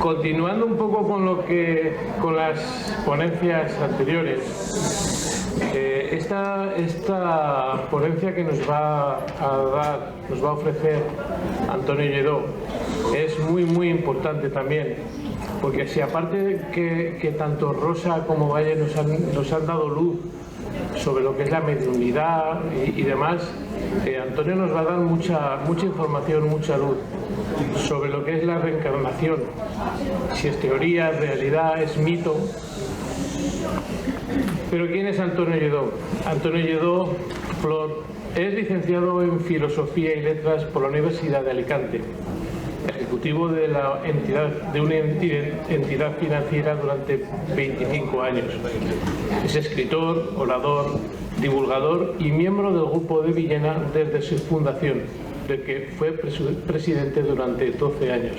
Continuando un poco con las ponencias anteriores, esta ponencia que nos va a ofrecer Antonio Lledó es muy importante también, porque si aparte que tanto Rosa como Valle nos han dado luz sobre lo que es la mediunidad y demás, Antonio nos va a dar mucha información, mucha luz sobre lo que es la reencarnación, si es teoría, es realidad, es mito. Pero ¿quién es Antonio Lledó? Antonio Lledó Flor es licenciado en Filosofía y Letras por la Universidad de Alicante, ejecutivo de una entidad financiera durante 25 años. Es escritor, orador, divulgador y miembro del Grupo de Villena desde su fundación, del que fue presidente durante 12 años.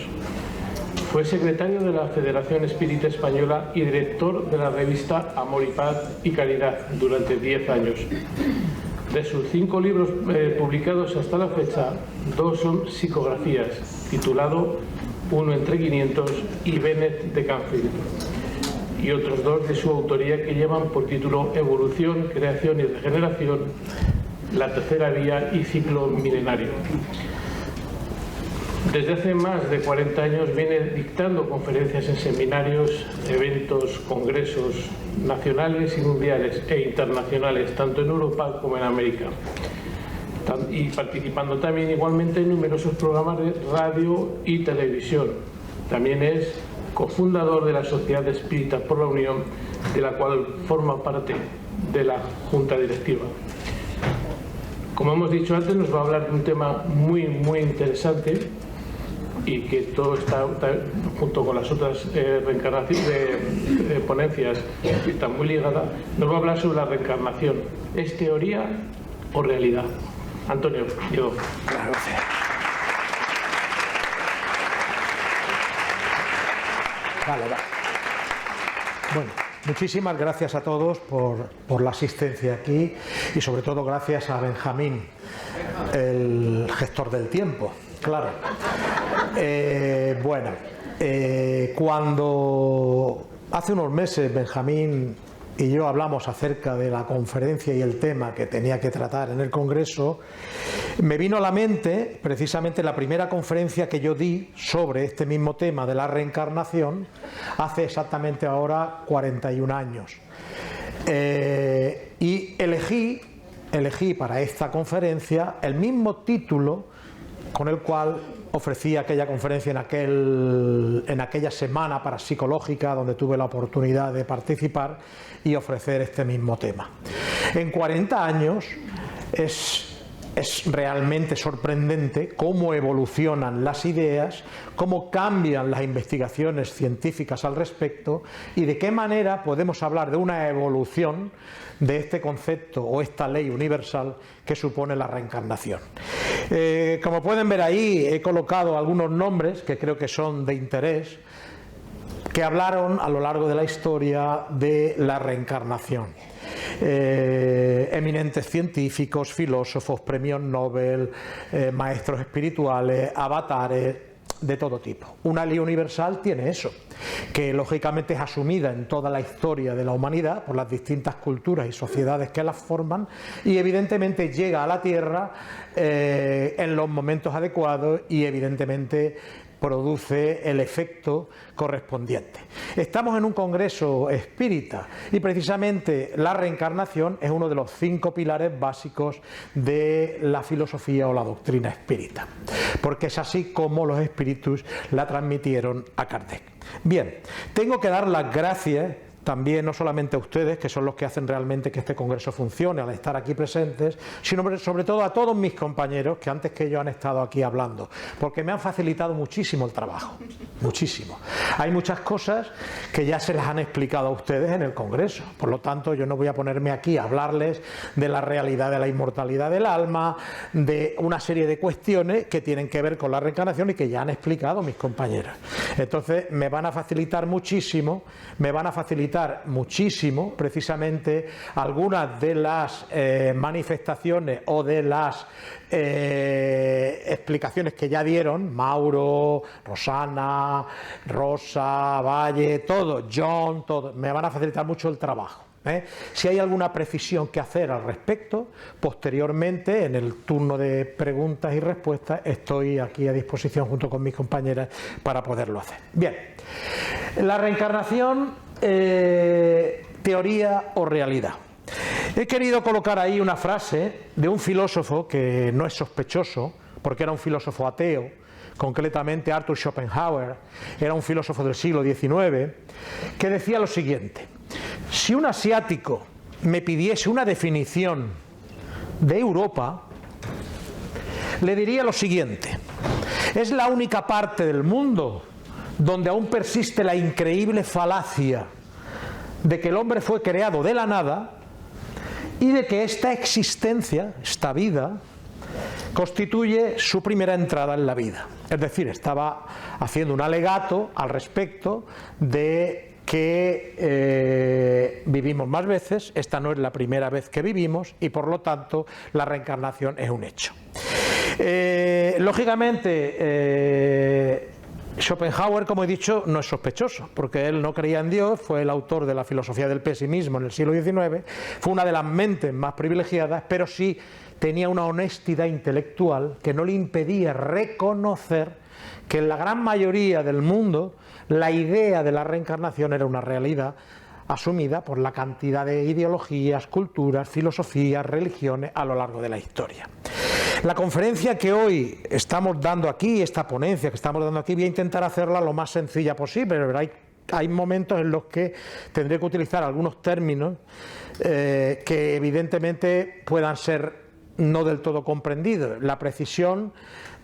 Fue secretario de la Federación Espírita Española y director de la revista Amor y Paz y Caridad durante 10 años. De sus 5 libros publicados hasta la fecha, 2 son psicografías, titulado Uno entre 500 y Bennett de Canfield, y otros 2 de su autoría que llevan por título Evolución, Creación y Regeneración, La Tercera Vía y Ciclo Milenario. Desde hace más de 40 años viene dictando conferencias en seminarios, eventos, congresos nacionales y mundiales e internacionales, tanto en Europa como en América, y participando también igualmente en numerosos programas de radio y televisión. También es cofundador de la Sociedad Espírita por la Unión, de la cual forma parte de la Junta Directiva. Como hemos dicho antes, nos va a hablar de un tema muy interesante, y que todo está junto con las otras ponencias, está muy ligada. Nos va a hablar sobre la reencarnación. ¿Es teoría o realidad? Antonio, yo. Gracias. Vale. Bueno, muchísimas gracias a todos por la asistencia aquí, y sobre todo gracias a Benjamín, el gestor del tiempo. Claro. Cuando hace unos meses Benjamín y yo hablamos acerca de la conferencia y el tema que tenía que tratar en el Congreso, me vino a la mente precisamente la primera conferencia que yo di sobre este mismo tema de la reencarnación hace exactamente ahora 41 años. Y elegí para esta conferencia el mismo título con el cual ofrecí aquella conferencia en aquella semana parapsicológica donde tuve la oportunidad de participar y ofrecer este mismo tema. En 40 años es realmente sorprendente cómo evolucionan las ideas, cómo cambian las investigaciones científicas al respecto y de qué manera podemos hablar de una evolución de este concepto o esta ley universal que supone la reencarnación. Como pueden ver ahí, he colocado algunos nombres que creo que son de interés, que hablaron a lo largo de la historia de la reencarnación. Eminentes científicos, filósofos, premios Nobel, maestros espirituales, avatares de todo tipo. Una ley universal tiene eso, que lógicamente es asumida en toda la historia de la humanidad por las distintas culturas y sociedades que las forman, y evidentemente llega a la Tierra en los momentos adecuados y evidentemente produce el efecto correspondiente. Estamos en un congreso espírita y precisamente la reencarnación es uno de los 5 pilares básicos de la filosofía o la doctrina espírita, porque es así como los espíritus la transmitieron a Kardec. Bien, tengo que dar las gracias también no solamente a ustedes, que son los que hacen realmente que este congreso funcione al estar aquí presentes, sino sobre todo a todos mis compañeros que antes que yo han estado aquí hablando, porque me han facilitado muchísimo el trabajo, muchísimo. Hay muchas cosas que ya se las han explicado a ustedes en el congreso, por lo tanto yo no voy a ponerme aquí a hablarles de la realidad de la inmortalidad del alma, de una serie de cuestiones que tienen que ver con la reencarnación y que ya han explicado mis compañeros. Entonces me van a facilitar muchísimo, me van a facilitar facilitar muchísimo precisamente algunas de las manifestaciones o de las explicaciones que ya dieron Mauro, Rosana, Rosa, Valle, todo, John, todo, me van a facilitar mucho el trabajo. Si hay alguna precisión que hacer al respecto, posteriormente, en el turno de preguntas y respuestas, estoy aquí a disposición junto con mis compañeras para poderlo hacer. Bien, la reencarnación, teoría o realidad. He querido colocar ahí una frase de un filósofo que no es sospechoso, porque era un filósofo ateo, concretamente Arthur Schopenhauer, era un filósofo del siglo XIX, que decía lo siguiente: si un asiático me pidiese una definición de Europa, le diría lo siguiente: es la única parte del mundo donde aún persiste la increíble falacia de que el hombre fue creado de la nada y de que esta existencia, esta vida, constituye su primera entrada en la vida. Es decir, estaba haciendo un alegato al respecto de que vivimos más veces, esta no es la primera vez que vivimos y por lo tanto la reencarnación es un hecho. Lógicamente, Schopenhauer, como he dicho, no es sospechoso, porque él no creía en Dios, fue el autor de la filosofía del pesimismo en el siglo XIX, fue una de las mentes más privilegiadas, pero sí tenía una honestidad intelectual que no le impedía reconocer que en la gran mayoría del mundo la idea de la reencarnación era una realidad asumida por la cantidad de ideologías, culturas, filosofías, religiones a lo largo de la historia. La conferencia que hoy estamos dando aquí, esta ponencia que estamos dando aquí, voy a intentar hacerla lo más sencilla posible, pero hay momentos en los que tendré que utilizar algunos términos que evidentemente puedan ser no del todo comprendidos. La precisión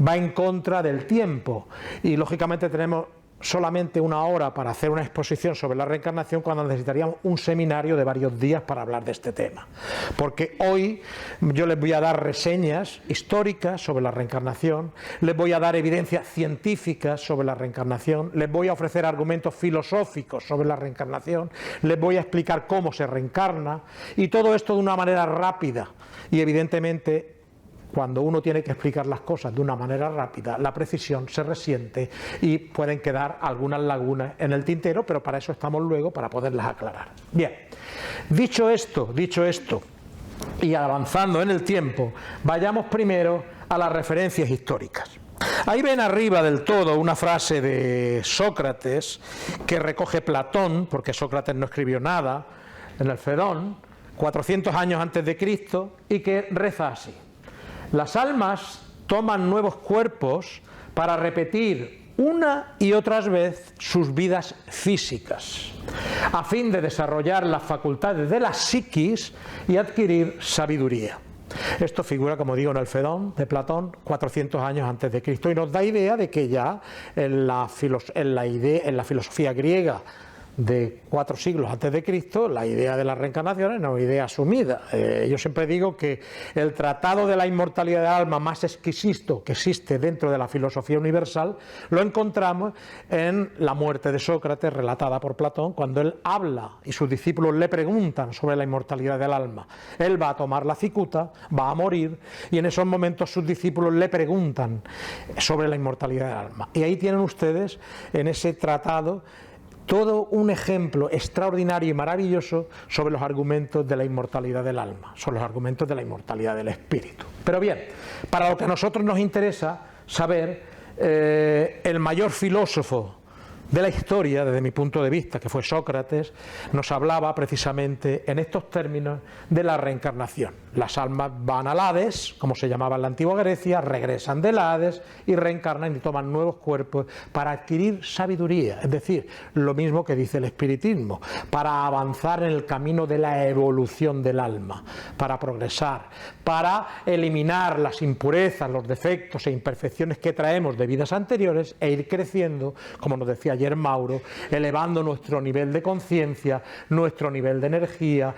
va en contra del tiempo y lógicamente tenemos solamente una hora para hacer una exposición sobre la reencarnación cuando necesitaríamos un seminario de varios días para hablar de este tema. Porque hoy yo les voy a dar reseñas históricas sobre la reencarnación, les voy a dar evidencias científicas sobre la reencarnación, les voy a ofrecer argumentos filosóficos sobre la reencarnación, les voy a explicar cómo se reencarna y todo esto de una manera rápida y evidentemente cuando uno tiene que explicar las cosas de una manera rápida, la precisión se resiente y pueden quedar algunas lagunas en el tintero, pero para eso estamos luego, para poderlas aclarar. Bien, dicho esto, y avanzando en el tiempo, vayamos primero a las referencias históricas. Ahí ven arriba del todo una frase de Sócrates que recoge Platón, porque Sócrates no escribió nada, en el Fedón, 400 años antes de Cristo, y que reza así: las almas toman nuevos cuerpos para repetir una y otras veces sus vidas físicas, a fin de desarrollar las facultades de la psiquis y adquirir sabiduría. Esto figura, como digo, en el Fedón de Platón, 400 años antes de Cristo, y nos da idea de que ya en la filosofía griega de 4 siglos antes de Cristo, la idea de la reencarnación es una idea asumida. Yo siempre digo que el tratado de la inmortalidad del alma más exquisito que existe dentro de la filosofía universal lo encontramos en la muerte de Sócrates, relatada por Platón, cuando él habla y sus discípulos le preguntan sobre la inmortalidad del alma. Él va a tomar la cicuta, va a morir, y en esos momentos sus discípulos le preguntan sobre la inmortalidad del alma. Y ahí tienen ustedes, en ese tratado, todo un ejemplo extraordinario y maravilloso sobre los argumentos de la inmortalidad del alma, sobre los argumentos de la inmortalidad del espíritu. Pero bien, para lo que a nosotros nos interesa saber, el mayor filósofo de la historia, desde mi punto de vista, que fue Sócrates, nos hablaba precisamente en estos términos de la reencarnación. Las almas van al Hades, como se llamaba en la antigua Grecia, regresan del Hades y reencarnan y toman nuevos cuerpos para adquirir sabiduría, es decir, lo mismo que dice el espiritismo, para avanzar en el camino de la evolución del alma, para progresar, para eliminar las impurezas, los defectos e imperfecciones que traemos de vidas anteriores e ir creciendo, como nos decía ayer Mauro, elevando nuestro nivel de conciencia, nuestro nivel de energía,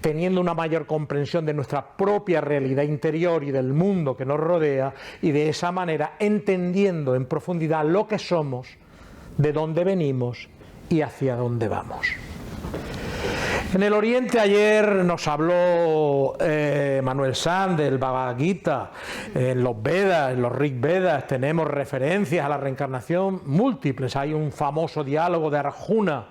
teniendo una mayor comprensión de nuestra propia realidad interior y del mundo que nos rodea, y de esa manera entendiendo en profundidad lo que somos, de dónde venimos y hacia dónde vamos. En el Oriente ayer nos habló Manuel Sanz del Bhagavad Gita. En los Vedas, en los Rig Vedas, tenemos referencias a la reencarnación múltiples. Hay un famoso diálogo de Arjuna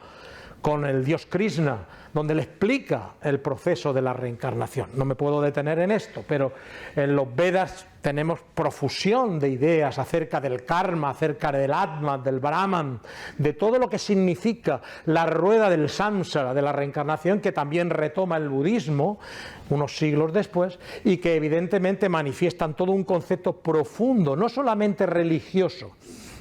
con el dios Krishna, donde le explica el proceso de la reencarnación. No me puedo detener en esto, pero en los Vedas tenemos profusión de ideas acerca del karma, acerca del Atman, del Brahman, de todo lo que significa la rueda del samsara, de la reencarnación, que también retoma el budismo unos siglos después, y que evidentemente manifiestan todo un concepto profundo, no solamente religioso,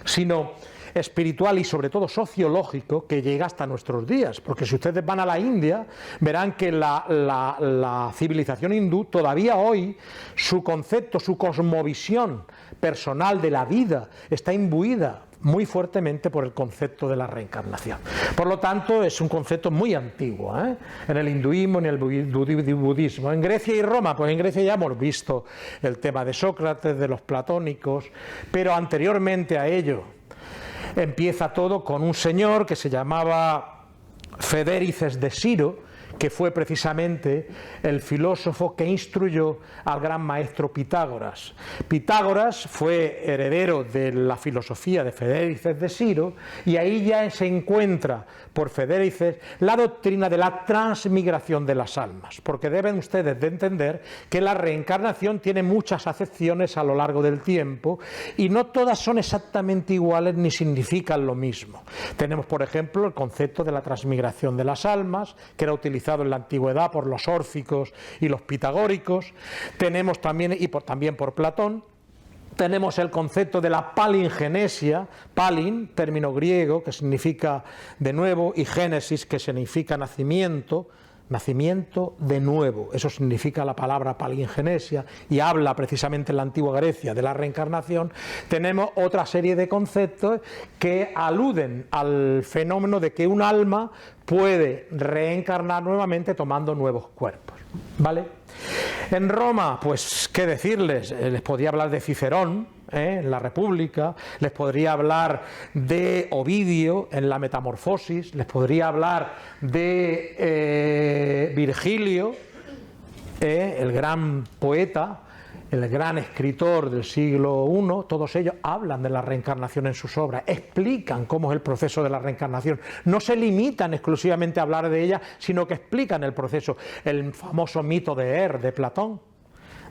sino espiritual y sobre todo sociológico, que llega hasta nuestros días, porque si ustedes van a la India verán que la civilización hindú todavía hoy, su concepto, su cosmovisión personal de la vida está imbuida muy fuertemente por el concepto de la reencarnación. Por lo tanto, es un concepto muy antiguo, en el hinduismo, en el budismo. En Grecia y Roma, pues en Grecia ya hemos visto el tema de Sócrates, de los platónicos, pero anteriormente a ello empieza todo con un señor que se llamaba Federices de Siro, que fue precisamente el filósofo que instruyó al gran maestro Pitágoras. Pitágoras fue heredero de la filosofía de Federices de Siro, y ahí ya se encuentra por Federices la doctrina de la transmigración de las almas, porque deben ustedes de entender que la reencarnación tiene muchas acepciones a lo largo del tiempo y no todas son exactamente iguales ni significan lo mismo. Tenemos, por ejemplo, el concepto de la transmigración de las almas, que era utilizado en la antigüedad por los órficos y los pitagóricos. Tenemos también, también por Platón, tenemos el concepto de la palingenesia, palin, término griego que significa de nuevo, y génesis, que significa nacimiento, nacimiento de nuevo. Eso significa la palabra palingenesia, y habla precisamente en la antigua Grecia de la reencarnación. Tenemos otra serie de conceptos que aluden al fenómeno de que un alma puede reencarnar nuevamente tomando nuevos cuerpos, ¿vale? En Roma, pues qué decirles, les podría hablar de Cicerón en la República, les podría hablar de Ovidio en la Metamorfosis, les podría hablar de Virgilio, el gran poeta, el gran escritor del siglo I. Todos ellos hablan de la reencarnación en sus obras, explican cómo es el proceso de la reencarnación, no se limitan exclusivamente a hablar de ella, sino que explican el proceso. El famoso mito de de Platón,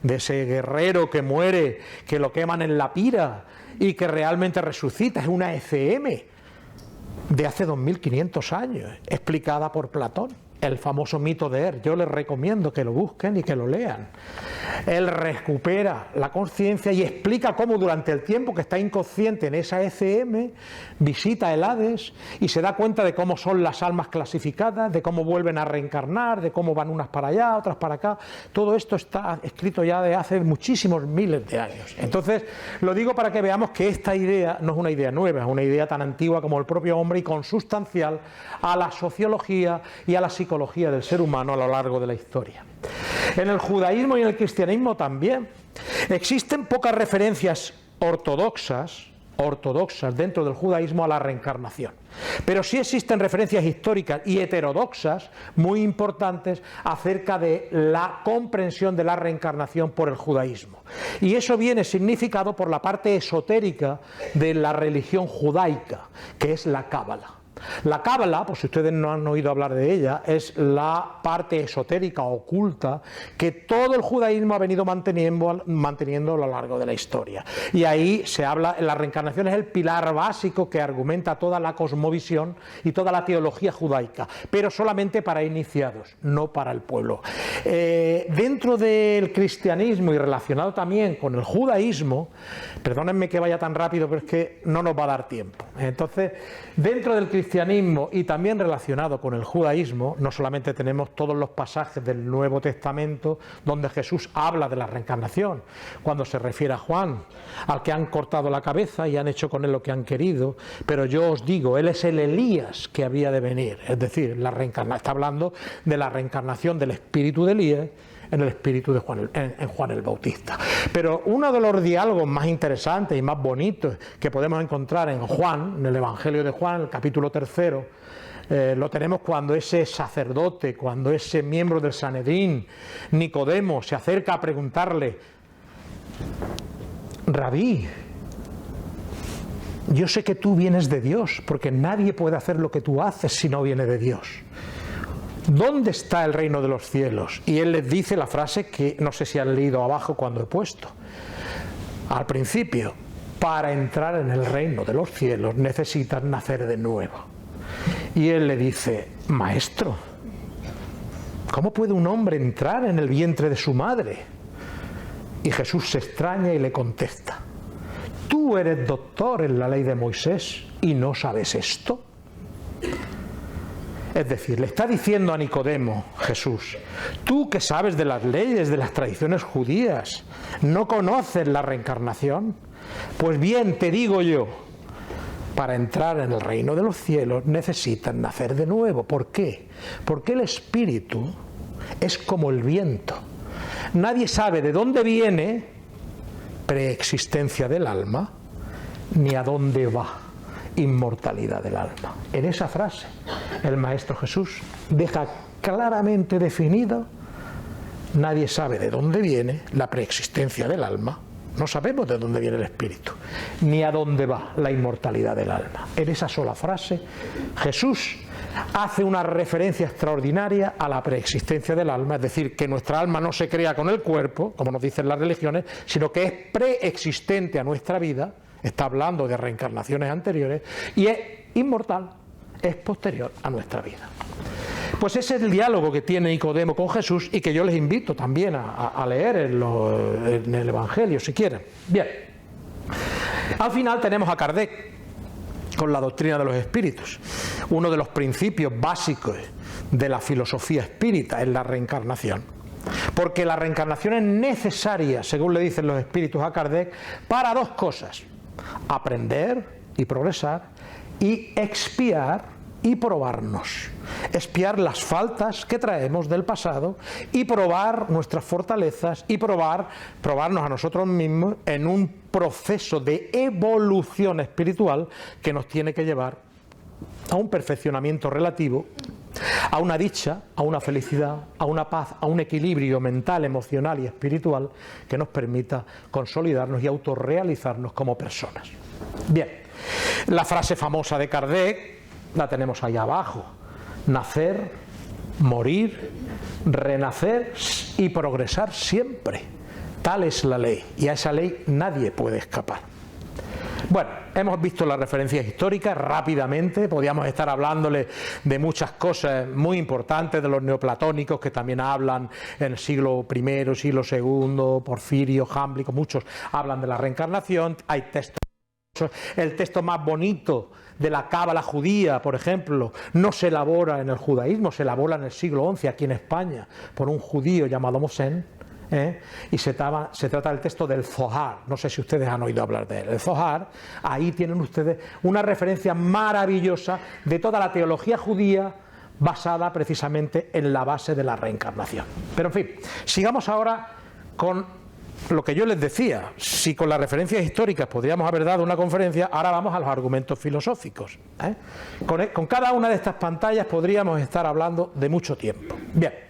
de ese guerrero que muere, que lo queman en la pira y que realmente resucita, es una ECM de hace 2500 años, explicada por Platón. El famoso mito de yo les recomiendo que lo busquen y que lo lean. Él recupera la conciencia y explica cómo durante el tiempo que está inconsciente en esa ECM visita el Hades y se da cuenta de cómo son las almas clasificadas, de cómo vuelven a reencarnar, de cómo van unas para allá, otras para acá. Todo esto está escrito ya de hace muchísimos miles de años. Entonces, lo digo para que veamos que esta idea no es una idea nueva, es una idea tan antigua como el propio hombre y consustancial a la sociología y a la psicología del ser humano a lo largo de la historia. En el judaísmo y en el cristianismo también existen pocas referencias ortodoxas dentro del judaísmo a la reencarnación, pero sí existen referencias históricas y heterodoxas muy importantes acerca de la comprensión de la reencarnación por el judaísmo, y eso viene significado por la parte esotérica de la religión judaica, que es la Cábala. La Cábala, pues si ustedes no han oído hablar de ella, es la parte esotérica, oculta, que todo el judaísmo ha venido manteniendo a lo largo de la historia. Y ahí se habla, la reencarnación es el pilar básico que argumenta toda la cosmovisión y toda la teología judaica, pero solamente para iniciados, no para el pueblo. Dentro del cristianismo y relacionado también con el judaísmo, perdónenme que vaya tan rápido, pero es que no nos va a dar tiempo. Entonces, dentro del cristianismo y también relacionado con el judaísmo, no solamente tenemos todos los pasajes del Nuevo Testamento donde Jesús habla de la reencarnación, cuando se refiere a Juan, al que han cortado la cabeza y han hecho con él lo que han querido, pero yo os digo, él es el Elías que había de venir, es decir, está hablando de la reencarnación del espíritu de Elías en el espíritu de Juan el Bautista. Pero uno de los diálogos más interesantes y más bonitos que podemos encontrar en Juan, en el Evangelio de Juan, el capítulo 3, lo tenemos cuando ese sacerdote, cuando ese miembro del Sanedrín, Nicodemo, se acerca a preguntarle: Rabí, yo sé que tú vienes de Dios, porque nadie puede hacer lo que tú haces si no viene de Dios. ¿Dónde está el reino de los cielos? Y él les dice la frase que no sé si han leído abajo cuando he puesto. Al principio: para entrar en el reino de los cielos necesitas nacer de nuevo. Y él le dice: Maestro, ¿cómo puede un hombre entrar en el vientre de su madre? Y Jesús se extraña y le contesta: ¿tú eres doctor en la ley de Moisés y no sabes esto? Es decir, le está diciendo a Nicodemo Jesús: tú que sabes de las leyes, de las tradiciones judías, ¿no conoces la reencarnación? Pues bien, te digo yo, para entrar en el reino de los cielos necesitas nacer de nuevo. ¿Por qué? Porque el espíritu es como el viento. Nadie sabe de dónde viene, preexistencia del alma, ni a dónde va, inmortalidad del alma. En esa frase el Maestro Jesús deja claramente definido: nadie sabe de dónde viene la preexistencia del alma, no sabemos de dónde viene el espíritu, ni a dónde va la inmortalidad del alma. En esa sola frase Jesús hace una referencia extraordinaria a la preexistencia del alma, es decir, que nuestra alma no se crea con el cuerpo, como nos dicen las religiones, sino que es preexistente a nuestra vida. Está hablando de reencarnaciones anteriores y es inmortal, es posterior a nuestra vida. Pues ese es el diálogo que tiene Nicodemo con Jesús y que yo les invito también a leer en el Evangelio, si quieren. Bien, al final tenemos a Kardec con la doctrina de los espíritus. Uno de los principios básicos de la filosofía espírita es la reencarnación. Porque la reencarnación es necesaria, según le dicen los espíritus a Kardec, para dos cosas: aprender y progresar, y expiar y probarnos. Expiar las faltas que traemos del pasado y probar nuestras fortalezas y probarnos a nosotros mismos en un proceso de evolución espiritual que nos tiene que llevar a un perfeccionamiento relativo, a una dicha, a una felicidad, a una paz, a un equilibrio mental, emocional y espiritual que nos permita consolidarnos y autorrealizarnos como personas. Bien, la frase famosa de Kardec la tenemos ahí abajo: nacer, morir, renacer y progresar siempre. Tal es la ley, y a esa ley nadie puede escapar. Bueno, hemos visto las referencias históricas rápidamente. Podríamos estar hablándole de muchas cosas muy importantes, de los neoplatónicos que también hablan en el siglo I, siglo II, Porfirio, Jámblico, muchos hablan de la reencarnación. Hay textos. El texto más bonito de la cábala judía, por ejemplo, no se elabora en el judaísmo, se elabora en el siglo XI aquí en España por un judío llamado Mosén. Y se trata del texto del Zohar. No sé si ustedes han oído hablar de él. El Zohar, ahí tienen ustedes una referencia maravillosa de toda la teología judía basada precisamente en la base de la reencarnación. Pero en fin, sigamos ahora con lo que yo les decía. Si con las referencias históricas podríamos haber dado una conferencia, ahora vamos a los argumentos filosóficos. Con cada una de estas pantallas podríamos estar hablando de mucho tiempo. Bien.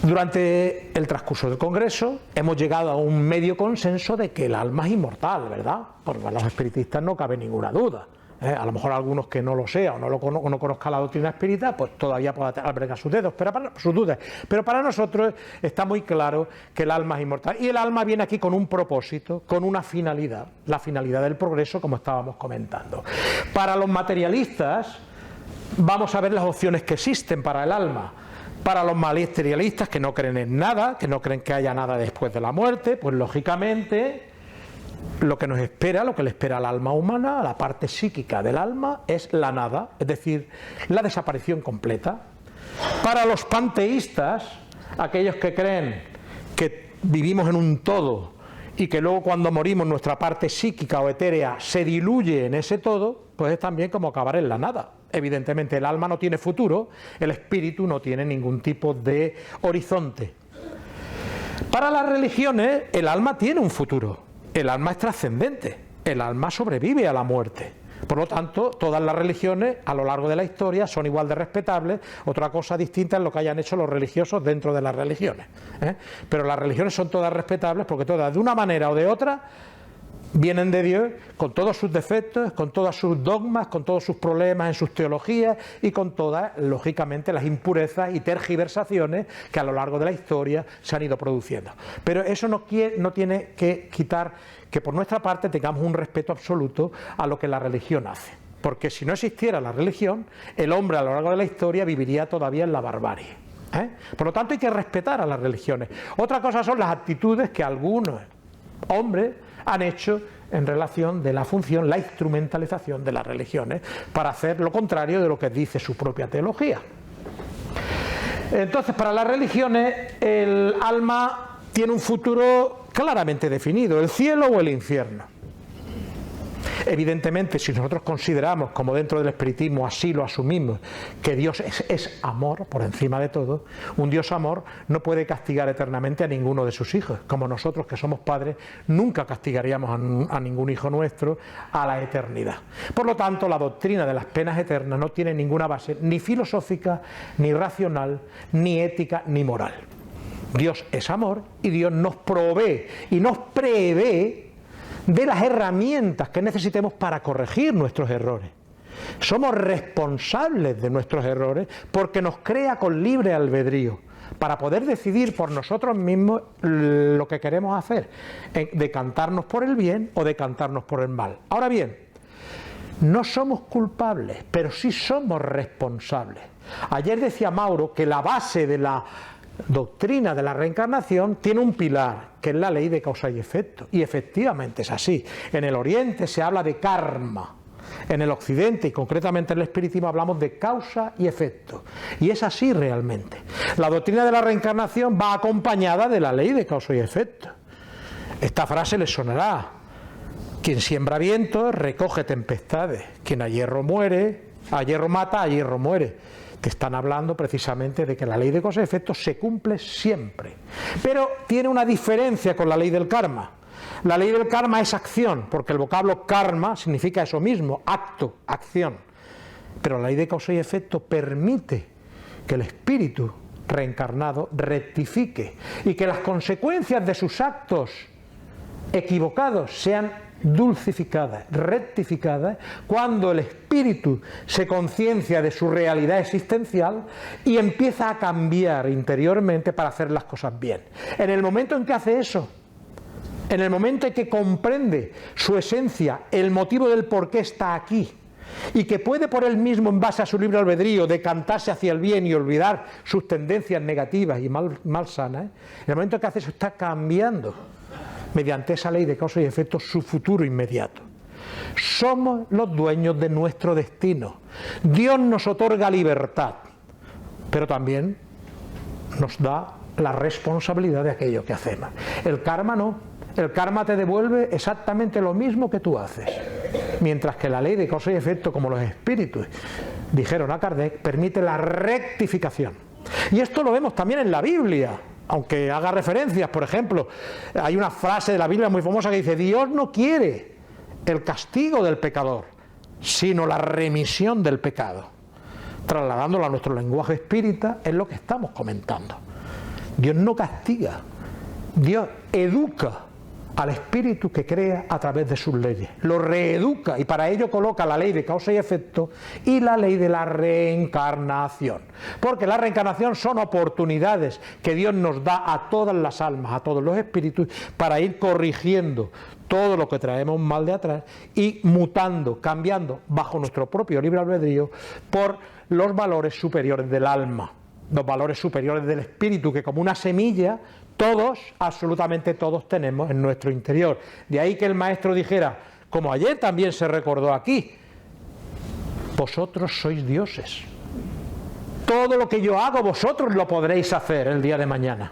Durante el transcurso del Congreso hemos llegado a un medio consenso de que el alma es inmortal, ¿verdad? Porque para los espiritistas no cabe ninguna duda. A lo mejor algunos que no lo sean o no conozcan la doctrina espírita, pues todavía pueden albergar sus dudas. Pero para nosotros está muy claro que el alma es inmortal. Y el alma viene aquí con un propósito, con una finalidad, la finalidad del progreso, como estábamos comentando. Para los materialistas, vamos a ver las opciones que existen para el alma. Para los materialistas que no creen en nada, que no creen que haya nada después de la muerte, pues lógicamente lo que nos espera, lo que le espera al alma humana, a la parte psíquica del alma, es la nada, es decir, la desaparición completa. Para los panteístas, aquellos que creen que vivimos en un todo y que luego cuando morimos nuestra parte psíquica o etérea se diluye en ese todo, pues es también como acabar en la nada. Evidentemente el alma no tiene futuro, el espíritu no tiene ningún tipo de horizonte. Para las religiones el alma tiene un futuro, el alma es trascendente, el alma sobrevive a la muerte. Por lo tanto, todas las religiones a lo largo de la historia son igual de respetables. Otra cosa distinta es lo que hayan hecho los religiosos dentro de las religiones, ¿eh? Pero las religiones son todas respetables porque todas, de una manera o de otra, vienen de Dios, con todos sus defectos, con todos sus dogmas, con todos sus problemas en sus teologías y con todas, lógicamente, las impurezas y tergiversaciones que a lo largo de la historia se han ido produciendo. Pero eso no tiene que quitar que por nuestra parte tengamos un respeto absoluto a lo que la religión hace. Porque si no existiera la religión, el hombre a lo largo de la historia viviría todavía en la barbarie, ¿eh? Por lo tanto, hay que respetar a las religiones. Otra cosa son las actitudes que algunos hombres han hecho en relación de la función, la instrumentalización de las religiones para hacer lo contrario de lo que dice su propia teología. Entonces, para las religiones, el alma tiene un futuro claramente definido, el cielo o el infierno. Evidentemente, si nosotros consideramos, como dentro del espiritismo así lo asumimos, que Dios es amor por encima de todo, un Dios amor no puede castigar eternamente a ninguno de sus hijos, como nosotros que somos padres nunca castigaríamos a ningún hijo nuestro a la eternidad. Por lo tanto, la doctrina de las penas eternas no tiene ninguna base ni filosófica, ni racional, ni ética, ni moral. Dios es amor y Dios nos provee y nos prevé de las herramientas que necesitemos para corregir nuestros errores. Somos responsables de nuestros errores porque nos crea con libre albedrío para poder decidir por nosotros mismos lo que queremos hacer, decantarnos por el bien o decantarnos por el mal. Ahora bien, no somos culpables, pero sí somos responsables. Ayer decía Mauro que la base de la doctrina de la reencarnación tiene un pilar, que es la ley de causa y efecto, y efectivamente es así. En el Oriente se habla de karma, en el Occidente y concretamente en el espiritismo hablamos de causa y efecto, y es así realmente. La doctrina de la reencarnación va acompañada de la ley de causa y efecto. Esta frase les sonará: quien siembra vientos recoge tempestades, quien a hierro mata, a hierro muere. Te están hablando precisamente de que la ley de causa y efecto se cumple siempre. Pero tiene una diferencia con la ley del karma. La ley del karma es acción, porque el vocablo karma significa eso mismo, acto, acción. Pero la ley de causa y efecto permite que el espíritu reencarnado rectifique y que las consecuencias de sus actos equivocados sean dulcificadas, rectificadas, cuando el espíritu se conciencia de su realidad existencial y empieza a cambiar interiormente para hacer las cosas bien. En el momento en que hace eso, en el momento en que comprende su esencia, el motivo del por qué está aquí, y que puede por él mismo, en base a su libre albedrío, decantarse hacia el bien y olvidar sus tendencias negativas y malsanas, en el momento en que hace eso está cambiando mediante esa ley de causa y efecto su futuro inmediato. Somos los dueños de nuestro destino. Dios nos otorga libertad, pero también nos da la responsabilidad de aquello que hacemos. El karma no. El karma te devuelve exactamente lo mismo que tú haces, mientras que la ley de causa y efecto, como los espíritus dijeron a Kardec, permite la rectificación. Y esto lo vemos también en la Biblia. Aunque haga referencias, por ejemplo, hay una frase de la Biblia muy famosa que dice: Dios no quiere el castigo del pecador, sino la remisión del pecado. Trasladándolo a nuestro lenguaje espírita, es lo que estamos comentando. Dios no castiga, Dios educa al espíritu que crea a través de sus leyes, lo reeduca, y para ello coloca la ley de causa y efecto y la ley de la reencarnación, porque la reencarnación son oportunidades que Dios nos da a todas las almas, a todos los espíritus, para ir corrigiendo todo lo que traemos mal de atrás y mutando, cambiando bajo nuestro propio libre albedrío por los valores superiores del alma, los valores superiores del espíritu, que como una semilla todos, absolutamente todos, tenemos en nuestro interior. De ahí que el maestro dijera, como ayer también se recordó aquí: vosotros sois dioses. Todo lo que yo hago vosotros lo podréis hacer el día de mañana,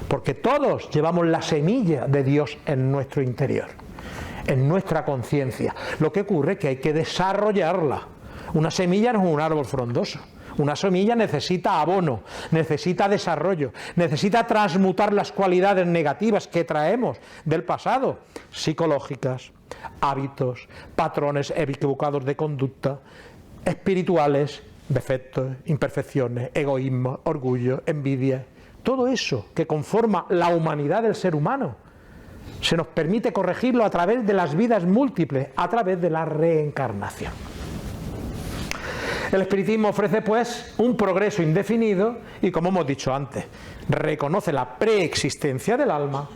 porque todos llevamos la semilla de Dios en nuestro interior, en nuestra conciencia. Lo que ocurre es que hay que desarrollarla. Una semilla no es un árbol frondoso. Una semilla necesita abono, necesita desarrollo, necesita transmutar las cualidades negativas que traemos del pasado, psicológicas, hábitos, patrones equivocados de conducta, espirituales, defectos, imperfecciones, egoísmo, orgullo, envidia. Todo eso que conforma la humanidad del ser humano se nos permite corregirlo a través de las vidas múltiples, a través de la reencarnación. El espiritismo ofrece pues un progreso indefinido y, como hemos dicho antes, reconoce la preexistencia del alma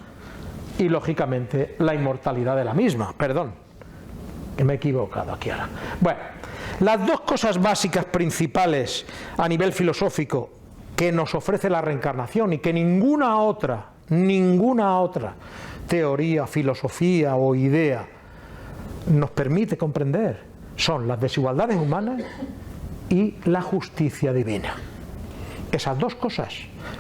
y, lógicamente, la inmortalidad de la misma. Perdón, que me he equivocado aquí ahora. Bueno, las dos cosas básicas principales a nivel filosófico que nos ofrece la reencarnación y que ninguna otra teoría, filosofía o idea nos permite comprender son las desigualdades humanas y la justicia divina. Esas dos cosas,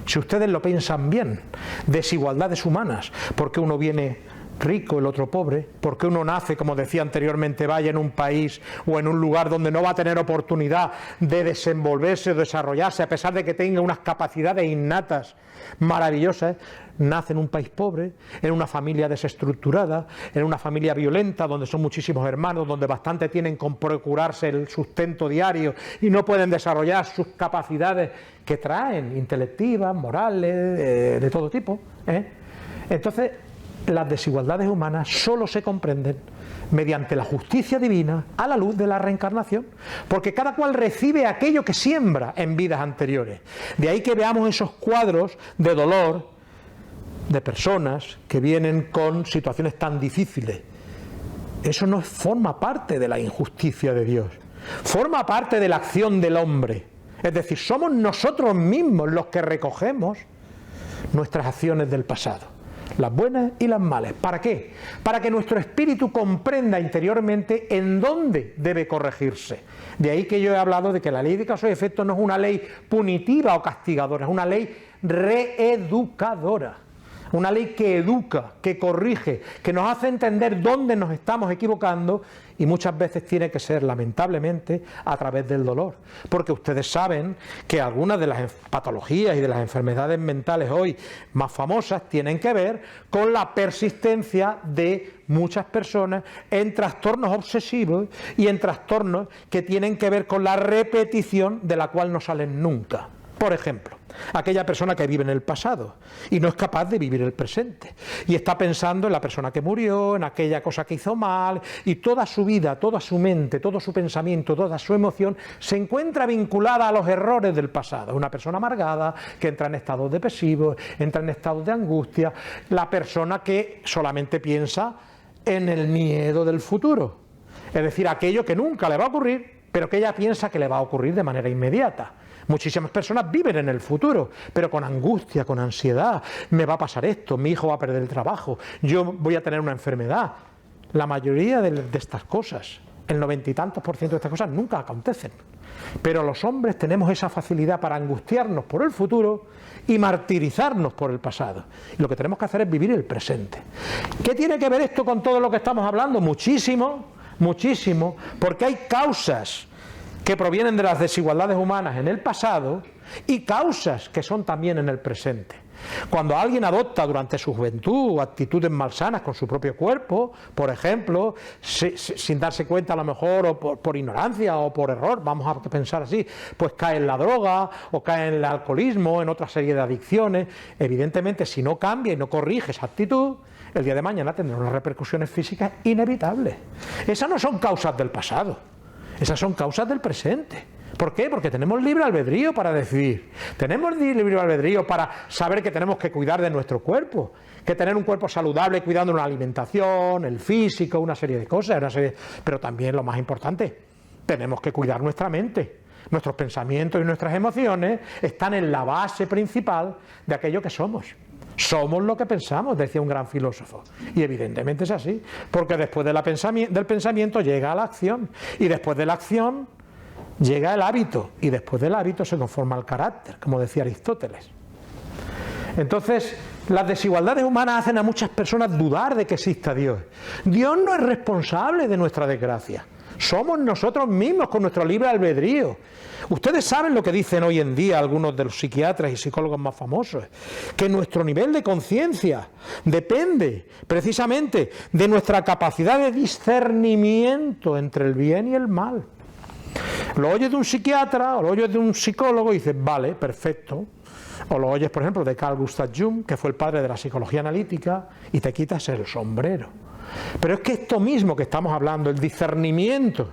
si ustedes lo piensan bien, desigualdades humanas, porque uno viene rico, el otro pobre, porque uno nace, como decía anteriormente, vaya en un país o en un lugar donde no va a tener oportunidad de desenvolverse o desarrollarse, a pesar de que tenga unas capacidades innatas maravillosas, nace en un país pobre, en una familia desestructurada, en una familia violenta, donde son muchísimos hermanos, donde bastante tienen con procurarse el sustento diario y no pueden desarrollar sus capacidades que traen, intelectivas, morales, de todo tipo, Entonces, las desigualdades humanas solo se comprenden mediante la justicia divina a la luz de la reencarnación, porque cada cual recibe aquello que siembra en vidas anteriores. De ahí que veamos esos cuadros de dolor de personas que vienen con situaciones tan difíciles. Eso no forma parte de la injusticia de Dios, forma parte de la acción del hombre. Es decir, somos nosotros mismos los que recogemos nuestras acciones del pasado, las buenas y las malas. ¿Para qué? Para que nuestro espíritu comprenda interiormente en dónde debe corregirse. De ahí que yo he hablado de que la ley de causa y efecto no es una ley punitiva o castigadora, es una ley reeducadora. Una ley que educa, que corrige, que nos hace entender dónde nos estamos equivocando, y muchas veces tiene que ser, lamentablemente, a través del dolor. Porque ustedes saben que algunas de las patologías y de las enfermedades mentales hoy más famosas tienen que ver con la persistencia de muchas personas en trastornos obsesivos y en trastornos que tienen que ver con la repetición de la cual no salen nunca. Por ejemplo, aquella persona que vive en el pasado y no es capaz de vivir el presente y está pensando en la persona que murió, en aquella cosa que hizo mal, y toda su vida, toda su mente, todo su pensamiento, toda su emoción se encuentra vinculada a los errores del pasado. Una persona amargada que entra en estados depresivos, entra en estados de angustia, la persona que solamente piensa en el miedo del futuro, es decir, aquello que nunca le va a ocurrir, pero que ella piensa que le va a ocurrir de manera inmediata. Muchísimas personas viven en el futuro, pero con angustia, con ansiedad. Me va a pasar esto, mi hijo va a perder el trabajo, yo voy a tener una enfermedad. La mayoría de estas cosas, el 90 y tantos % de estas cosas nunca acontecen. Pero los hombres tenemos esa facilidad para angustiarnos por el futuro y martirizarnos por el pasado. Y lo que tenemos que hacer es vivir el presente. ¿Qué tiene que ver esto con todo lo que estamos hablando? Muchísimo, muchísimo, porque hay causas que provienen de las desigualdades humanas en el pasado y causas que son también en el presente. Cuando alguien adopta durante su juventud actitudes malsanas con su propio cuerpo, por ejemplo, sin darse cuenta a lo mejor, o por ignorancia o por error, vamos a pensar así, pues cae en la droga o cae en el alcoholismo, en otra serie de adicciones. Evidentemente, si no cambia y no corrige esa actitud, el día de mañana tendrá unas repercusiones físicas inevitables. Esas no son causas del pasado. Esas son causas del presente. ¿Por qué? Porque tenemos libre albedrío para decidir. Tenemos libre albedrío para saber que tenemos que cuidar de nuestro cuerpo, que tener un cuerpo saludable cuidando una alimentación, el físico, una serie de cosas, pero también lo más importante, tenemos que cuidar nuestra mente. Nuestros pensamientos y nuestras emociones están en la base principal de aquello que somos. Somos lo que pensamos, decía un gran filósofo. Y evidentemente es así, porque después del pensamiento llega la acción, y después de la acción llega el hábito, y después del hábito se conforma el carácter, como decía Aristóteles. Entonces, las desigualdades humanas hacen a muchas personas dudar de que exista Dios. Dios no es responsable de nuestra desgracia. somos nosotros mismos con nuestro libre albedrío. Ustedes saben lo que dicen hoy en día algunos de los psiquiatras y psicólogos más famosos, que nuestro nivel de conciencia depende precisamente de nuestra capacidad de discernimiento entre el bien y el mal. Lo oyes de un psiquiatra o lo oyes de un psicólogo y dices, vale, perfecto. O lo oyes, por ejemplo, de Carl Gustav Jung, que fue el padre de la psicología analítica, y te quitas el sombrero. Pero es que esto mismo que estamos hablando, el discernimiento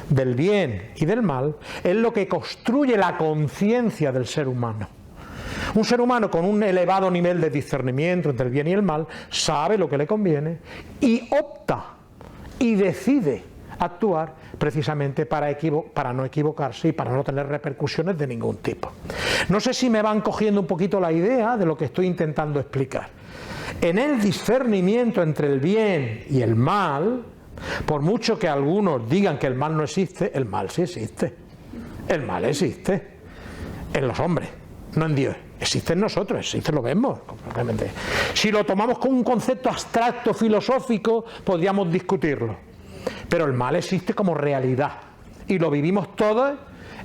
del bien y del mal, es lo que construye la conciencia del ser humano. Un ser humano con un elevado nivel de discernimiento entre el bien y el mal sabe lo que le conviene y opta y decide actuar precisamente para no equivocarse y para no tener repercusiones de ningún tipo. No sé si me van cogiendo un poquito la idea de lo que estoy intentando explicar. En el discernimiento entre el bien y el mal, por mucho que algunos digan que el mal no existe, el mal sí existe. El mal existe en los hombres, no en Dios. Existe en nosotros, existe, lo vemos completamente. Si lo tomamos como un concepto abstracto, filosófico, podríamos discutirlo. Pero el mal existe como realidad y lo vivimos todos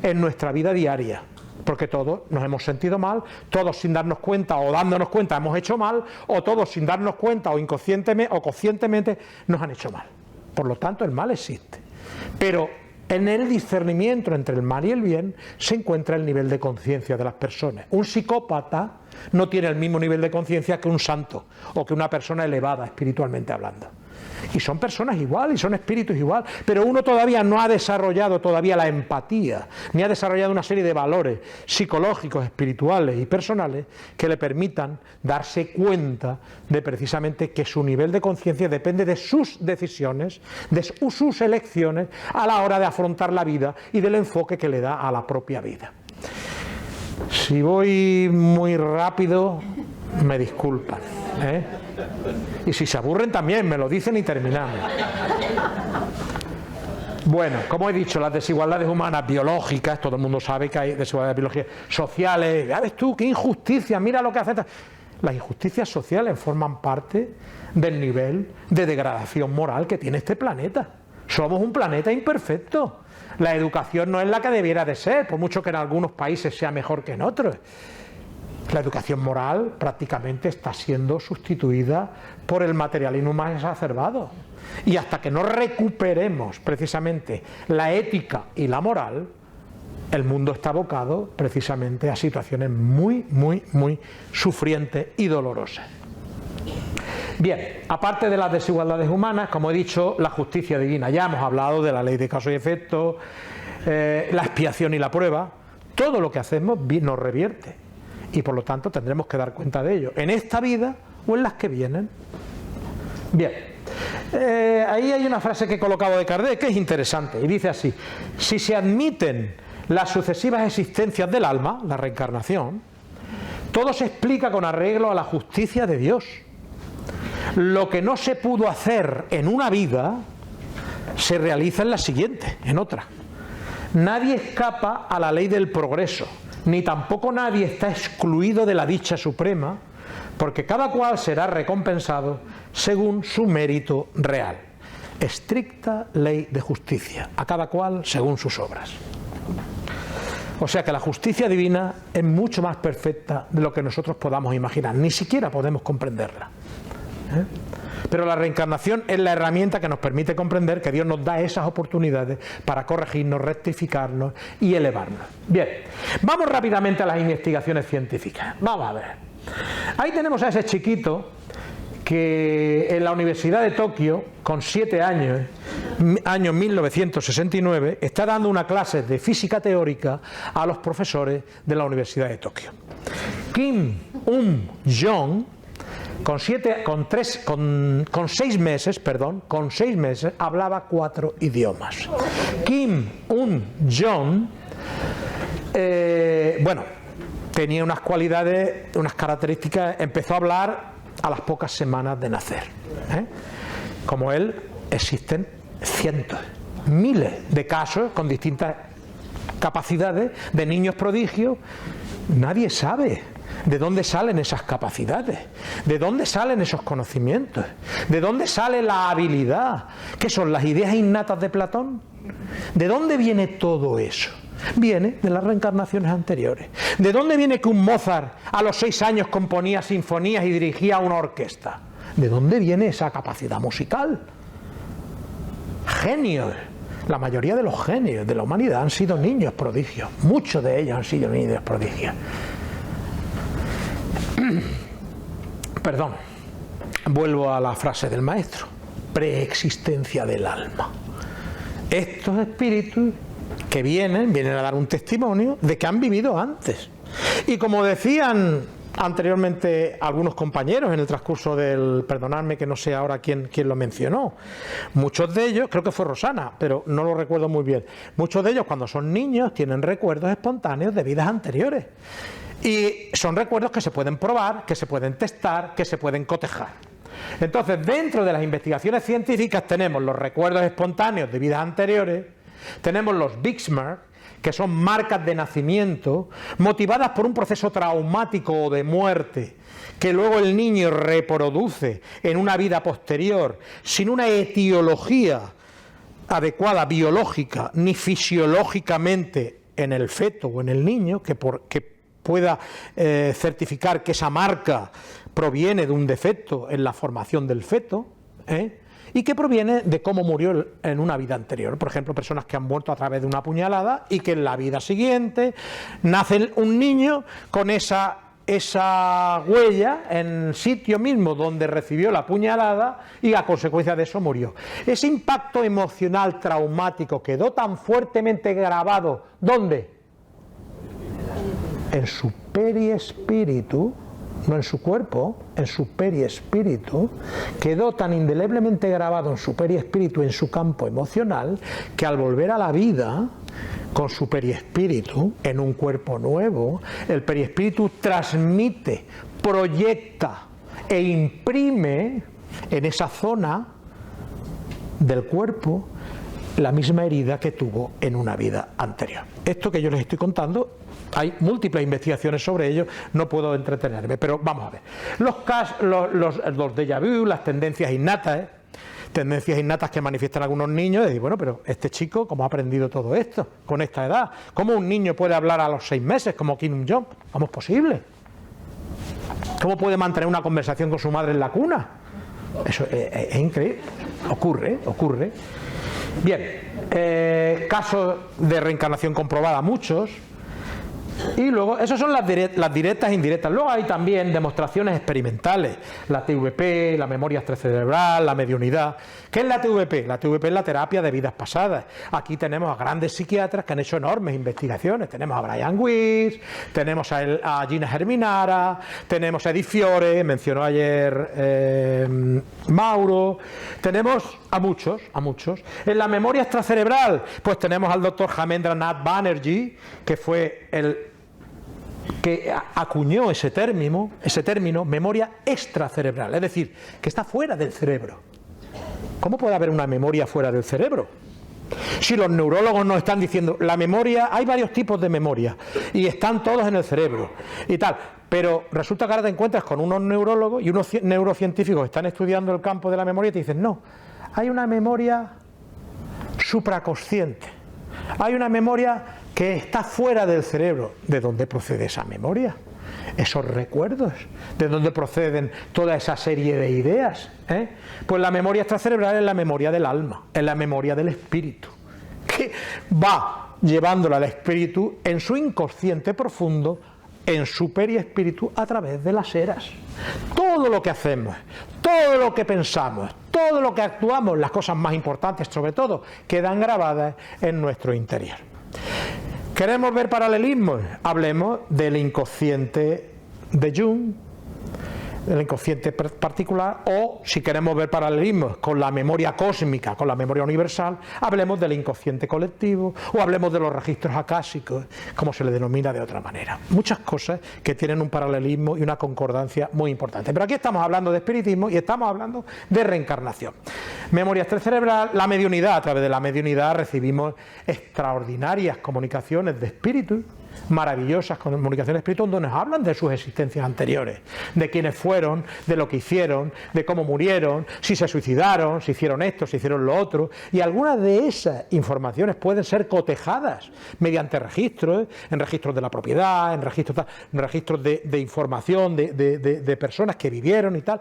en nuestra vida diaria. Porque todos nos hemos sentido mal, todos sin darnos cuenta o dándonos cuenta hemos hecho mal, o todos sin darnos cuenta o inconscientemente o conscientemente nos han hecho mal. Por lo tanto, el mal existe. Pero en el discernimiento entre el mal y el bien se encuentra el nivel de conciencia de las personas. Un psicópata no tiene el mismo nivel de conciencia que un santo o que una persona elevada espiritualmente hablando. Y son personas igual y son espíritus igual, pero uno todavía no ha desarrollado todavía la empatía, ni ha desarrollado una serie de valores psicológicos, espirituales y personales que le permitan darse cuenta de precisamente que su nivel de conciencia depende de sus decisiones, de sus elecciones a la hora de afrontar la vida y del enfoque que le da a la propia vida. Si voy muy rápido, me disculpan, ¿eh? Y si se aburren también, me lo dicen y terminamos. Bueno, como he dicho, las desigualdades humanas biológicas, todo el mundo sabe que hay desigualdades biológicas, sociales, ya ves tú, qué injusticia, mira lo que hace. Las injusticias sociales forman parte del nivel de degradación moral que tiene este planeta. Somos un planeta imperfecto. La educación no es la que debiera de ser, por mucho que en algunos países sea mejor que en otros. La educación moral prácticamente está siendo sustituida por el materialismo más exacerbado. Y hasta que no recuperemos precisamente la ética y la moral, el mundo está abocado precisamente a situaciones muy sufrientes y dolorosas. Bien, aparte de las desigualdades humanas, como he dicho, la justicia divina. Ya hemos hablado de la ley de causa y efecto, la expiación y la prueba. Todo lo que hacemos nos revierte. Y por lo tanto tendremos que dar cuenta de ello, en esta vida o en las que vienen. Bien, ahí hay una frase que he colocado de Kardec que es interesante y dice así: si se admiten las sucesivas existencias del alma, la reencarnación, todo se explica con arreglo a la justicia de Dios. Lo que no se pudo hacer en una vida se realiza en la siguiente, en otra. Nadie escapa a la ley del progreso, ni tampoco nadie está excluido de la dicha suprema, porque cada cual será recompensado según su mérito real. Estricta ley de justicia, a cada cual según sus obras. O sea que la justicia divina es mucho más perfecta de lo que nosotros podamos imaginar, ni siquiera podemos comprenderla. Pero la reencarnación es la herramienta que nos permite comprender que Dios nos da esas oportunidades para corregirnos, rectificarnos y elevarnos. Bien, vamos rápidamente a las investigaciones científicas. Vamos a ver. Ahí tenemos a ese chiquito que en la Universidad de Tokio, con 7 años, año 1969, está dando una clase de física teórica a los profesores de la Universidad de Tokio. Kim Un-jong, con 6 meses, hablaba 4 idiomas. Kim Un-jong, tenía unas cualidades, unas características, empezó a hablar a las pocas semanas de nacer. Como él, existen cientos, miles de casos con distintas capacidades de niños prodigios. Nadie sabe ¿De dónde salen esas capacidades? ¿De dónde salen esos conocimientos? ¿De dónde sale la habilidad? ¿Qué son las ideas innatas de Platón? ¿De dónde viene todo eso? Viene de las reencarnaciones anteriores. ¿De dónde viene que un Mozart a los 6 años componía sinfonías y dirigía una orquesta? ¿De dónde viene esa capacidad musical? Genios. La mayoría de los genios de la humanidad han sido niños prodigios. Muchos de ellos han sido niños prodigios. Perdón, vuelvo a la frase del maestro. Preexistencia del alma. Estos espíritus que vienen a dar un testimonio de que han vivido antes. Y como decían anteriormente algunos compañeros en el transcurso del, perdonadme que no sé ahora quién lo mencionó, muchos de ellos, creo que fue Rosana, pero no lo recuerdo muy bien, muchos de ellos cuando son niños tienen recuerdos espontáneos de vidas anteriores. Y son recuerdos que se pueden probar, que se pueden testar, que se pueden cotejar. Entonces, dentro de las investigaciones científicas tenemos los recuerdos espontáneos de vidas anteriores, tenemos los Bixmark, que son marcas de nacimiento motivadas por un proceso traumático o de muerte que luego el niño reproduce en una vida posterior sin una etiología adecuada biológica ni fisiológicamente en el feto o en el niño que pueda certificar que esa marca proviene de un defecto en la formación del feto, y que proviene de cómo murió en una vida anterior. Por ejemplo, personas que han muerto a través de una puñalada y que en la vida siguiente nace un niño con esa huella en el sitio mismo donde recibió la puñalada y a consecuencia de eso murió. Ese impacto emocional traumático quedó tan fuertemente grabado, ¿dónde? En su periespíritu, no en su cuerpo, en su periespíritu, quedó tan indeleblemente grabado en su periespíritu, en su campo emocional, que al volver a la vida, con su periespíritu, en un cuerpo nuevo, el periespíritu transmite, proyecta e imprime en esa zona del cuerpo la misma herida que tuvo en una vida anterior. Esto que yo les estoy contando, hay múltiples investigaciones sobre ello, no puedo entretenerme, pero vamos a ver. Los déjà vu, las tendencias innatas, que manifiestan algunos niños, y decir, bueno, pero este chico, ¿cómo ha aprendido todo esto con esta edad? ¿Cómo un niño puede hablar a los 6 meses como Kim Jong? ¿Cómo es posible? ¿Cómo puede mantener una conversación con su madre en la cuna? Eso es increíble. Ocurre. Bien, casos de reencarnación comprobada, muchos. Y luego, esas son las directas e indirectas. Luego hay también demostraciones experimentales, la TVP, la memoria extracerebral, la mediunidad. ¿Qué es la TVP? La TVP es la terapia de vidas pasadas. Aquí tenemos a grandes psiquiatras que han hecho enormes investigaciones. Tenemos a Brian Weiss, tenemos a Gina Germinara, tenemos a Edith Fiore, mencionó ayer Mauro, tenemos a muchos. En la memoria extracerebral, pues tenemos al doctor Jamendranath Banerjee, que fue el que acuñó ese término, memoria extracerebral, es decir, que está fuera del cerebro. ¿Cómo puede haber una memoria fuera del cerebro? Si los neurólogos nos están diciendo, la memoria, hay varios tipos de memoria, y están todos en el cerebro, y tal, pero resulta que ahora te encuentras con unos neurólogos y unos neurocientíficos que están estudiando el campo de la memoria y te dicen, no, hay una memoria supraconsciente, hay una memoria que está fuera del cerebro. ¿De dónde procede esa memoria? Esos recuerdos, ¿de dónde proceden toda esa serie de ideas? Pues la memoria extracerebral es la memoria del alma, es la memoria del espíritu, que va llevándola al espíritu en su inconsciente profundo, en su periespíritu, a través de las eras. Todo lo que hacemos, todo lo que pensamos, todo lo que actuamos, las cosas más importantes sobre todo, quedan grabadas en nuestro interior. ¿Queremos ver paralelismos? Hablemos del inconsciente de Jung, del inconsciente particular, o si queremos ver paralelismos con la memoria cósmica, con la memoria universal, hablemos del inconsciente colectivo, o hablemos de los registros acásicos, como se le denomina de otra manera. Muchas cosas que tienen un paralelismo y una concordancia muy importante. Pero aquí estamos hablando de espiritismo y estamos hablando de reencarnación. Memoria extracerebral, la mediunidad. A través de la mediunidad recibimos extraordinarias comunicaciones de espíritus maravillosas comunicaciones espirituales donde nos hablan de sus existencias anteriores, de quiénes fueron, de lo que hicieron, de cómo murieron, si se suicidaron, si hicieron esto, si hicieron lo otro, y algunas de esas informaciones pueden ser cotejadas mediante registros, en registros de la propiedad, en registros de información de personas que vivieron y tal.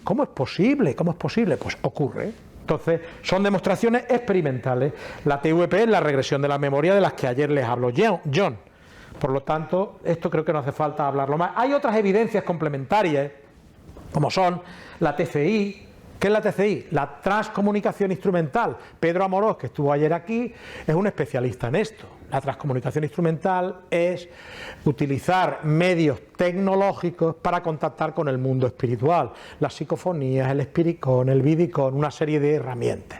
¿Cómo es posible? ¿Cómo es posible? Pues ocurre. Entonces, son demostraciones experimentales. La TVP es la regresión de la memoria de las que ayer les habló John. Por lo tanto, esto creo que no hace falta hablarlo más. Hay otras evidencias complementarias, como son la TCI. ¿Qué es la TCI? La transcomunicación instrumental. Pedro Amorós, que estuvo ayer aquí, es un especialista en esto. La transcomunicación instrumental es utilizar medios tecnológicos para contactar con el mundo espiritual. Las psicofonías, el espiricón, el vidicón, una serie de herramientas.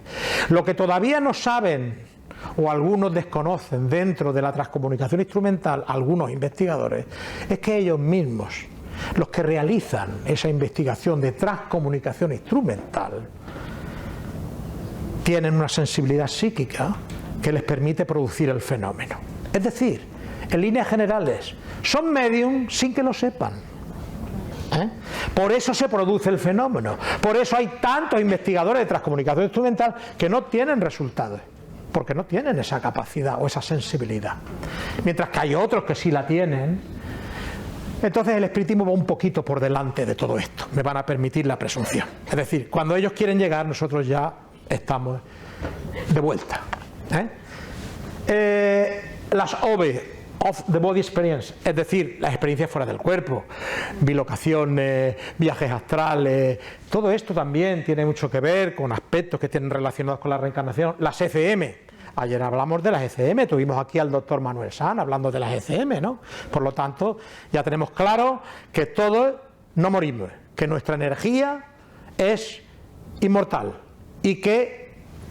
Lo que todavía no saben o algunos desconocen dentro de la transcomunicación instrumental, algunos investigadores, es que ellos mismos, los que realizan esa investigación de transcomunicación instrumental, tienen una sensibilidad psíquica que les permite producir el fenómeno. Es decir, en líneas generales, son medium sin que lo sepan. Por eso se produce el fenómeno. Por eso hay tantos investigadores de transcomunicación instrumental que no tienen resultados, porque no tienen esa capacidad o esa sensibilidad. Mientras que hay otros que sí la tienen. Entonces el espiritismo va un poquito por delante de todo esto, me van a permitir la presunción. Es decir, cuando ellos quieren llegar, nosotros ya estamos de vuelta. Las OBE, Off the Body Experience, es decir, las experiencias fuera del cuerpo, bilocaciones, viajes astrales, todo esto también tiene mucho que ver con aspectos que tienen relacionados con la reencarnación. Las ECM, ayer hablamos de las ECM, tuvimos aquí al doctor Manuel Sanz hablando de las ECM, ¿no? Por lo tanto, ya tenemos claro que todos no morimos, que nuestra energía es inmortal y que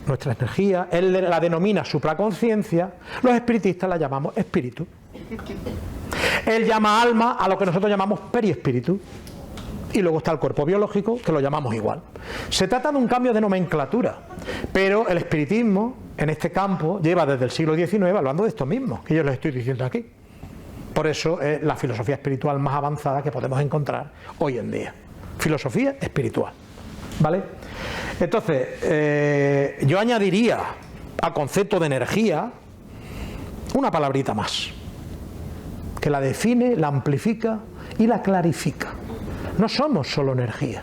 nuestra energía, él la denomina supraconciencia, los espiritistas la llamamos espíritu. Él llama alma a lo que nosotros llamamos periespíritu. Y luego está el cuerpo biológico, que lo llamamos igual. Se trata de un cambio de nomenclatura, pero el espiritismo, en este campo, lleva desde el siglo XIX hablando de esto mismo, que yo les estoy diciendo aquí. Por eso es la filosofía espiritual más avanzada que podemos encontrar hoy en día. Filosofía espiritual. ¿Vale? Entonces, yo añadiría al concepto de energía una palabrita más, que la define, la amplifica y la clarifica. No somos solo energía,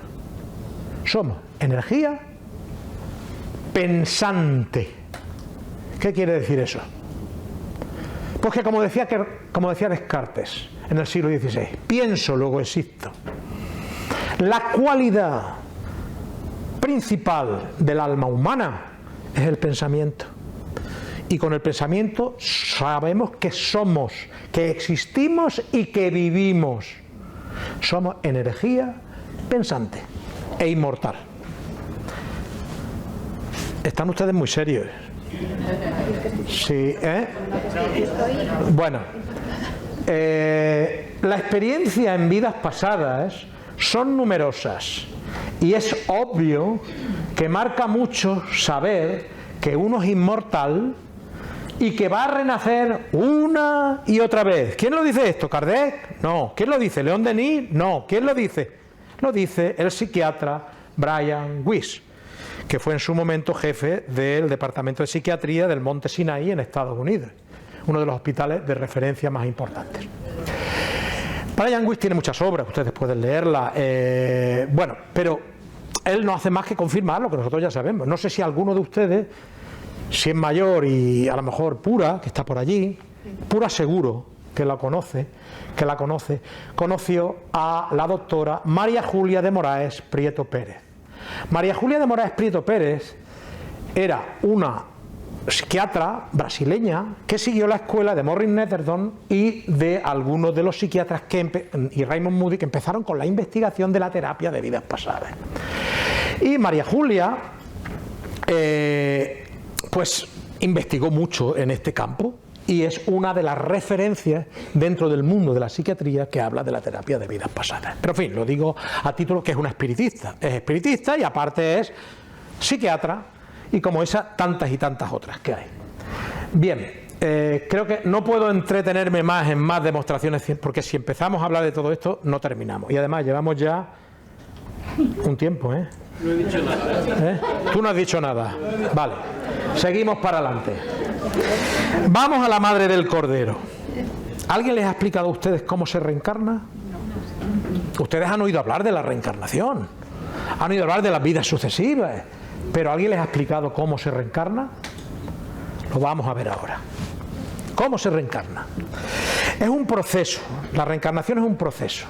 somos energía pensante. ¿Qué quiere decir eso? Pues que como decía Descartes en el siglo XVI, pienso, luego existo. La cualidad principal del alma humana es el pensamiento. Y con el pensamiento sabemos que somos, que existimos y que vivimos. Somos energía pensante e inmortal. ¿Están ustedes muy serios? Sí, Bueno, la experiencia en vidas pasadas son numerosas y es obvio que marca mucho saber que uno es inmortal y que va a renacer una y otra vez. ¿Quién lo dice esto? ¿Kardec? No. ¿Quién lo dice? ¿León Denis? No. ¿Quién lo dice? Lo dice el psiquiatra Brian Weiss, que fue en su momento jefe del Departamento de Psiquiatría del Monte Sinaí en Estados Unidos, uno de los hospitales de referencia más importantes. Brian Weiss tiene muchas obras, ustedes pueden leerla, bueno, pero él no hace más que confirmar lo que nosotros ya sabemos. No sé si alguno de ustedes, si es mayor y a lo mejor Pura, que está por allí, Pura seguro que la conoce, conoció a la doctora María Julia de Moraes Prieto Pérez. María Julia de Moraes Prieto Pérez era una psiquiatra brasileña que siguió la escuela de Morris Netherton y de algunos de los psiquiatras y Raymond Moody, que empezaron con la investigación de la terapia de vidas pasadas. Y María Julia pues investigó mucho en este campo y es una de las referencias dentro del mundo de la psiquiatría que habla de la terapia de vidas pasadas. Pero en fin, lo digo a título que es una espiritista. Es espiritista y aparte es psiquiatra y como esa tantas y tantas otras que hay. Bien, creo que no puedo entretenerme más en más demostraciones, porque si empezamos a hablar de todo esto no terminamos. Y además llevamos ya un tiempo, ¿eh? No he dicho nada. Tú no has dicho nada. Vale, seguimos para adelante. Vamos a la madre del Cordero. ¿Alguien les ha explicado a ustedes cómo se reencarna? Ustedes han oído hablar de la reencarnación, han oído hablar de las vidas sucesivas, pero ¿alguien les ha explicado cómo se reencarna? Lo vamos a ver ahora. ¿Cómo se reencarna? Es un proceso, la reencarnación es un proceso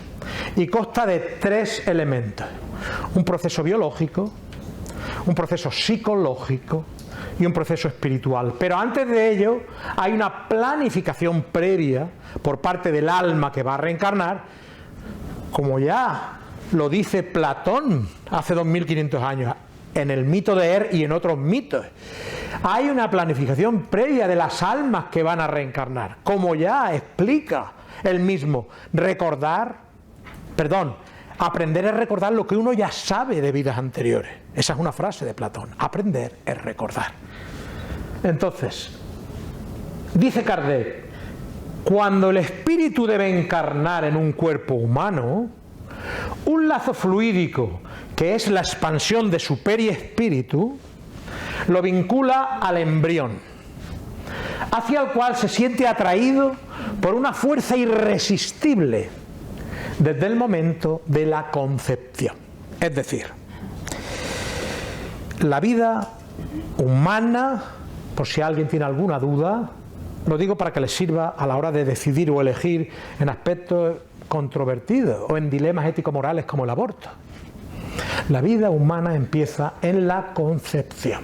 y consta de 3 elementos. Un proceso biológico, un proceso psicológico y un proceso espiritual. Pero antes de ello hay una planificación previa por parte del alma que va a reencarnar, como ya lo dice Platón hace 2500 años en el mito de Er y en otros mitos. Hay una planificación previa de las almas que van a reencarnar, como ya explica él mismo. Aprender es recordar lo que uno ya sabe de vidas anteriores. Esa es una frase de Platón. Aprender es recordar. Entonces, dice Kardec, cuando el espíritu debe encarnar en un cuerpo humano, un lazo fluídico, que es la expansión de su periespíritu, lo vincula al embrión, hacia el cual se siente atraído por una fuerza irresistible desde el momento de la concepción. Es decir, la vida humana, por si alguien tiene alguna duda, lo digo para que les sirva a la hora de decidir o elegir en aspectos controvertidos o en dilemas ético-morales como el aborto. La vida humana empieza en la concepción.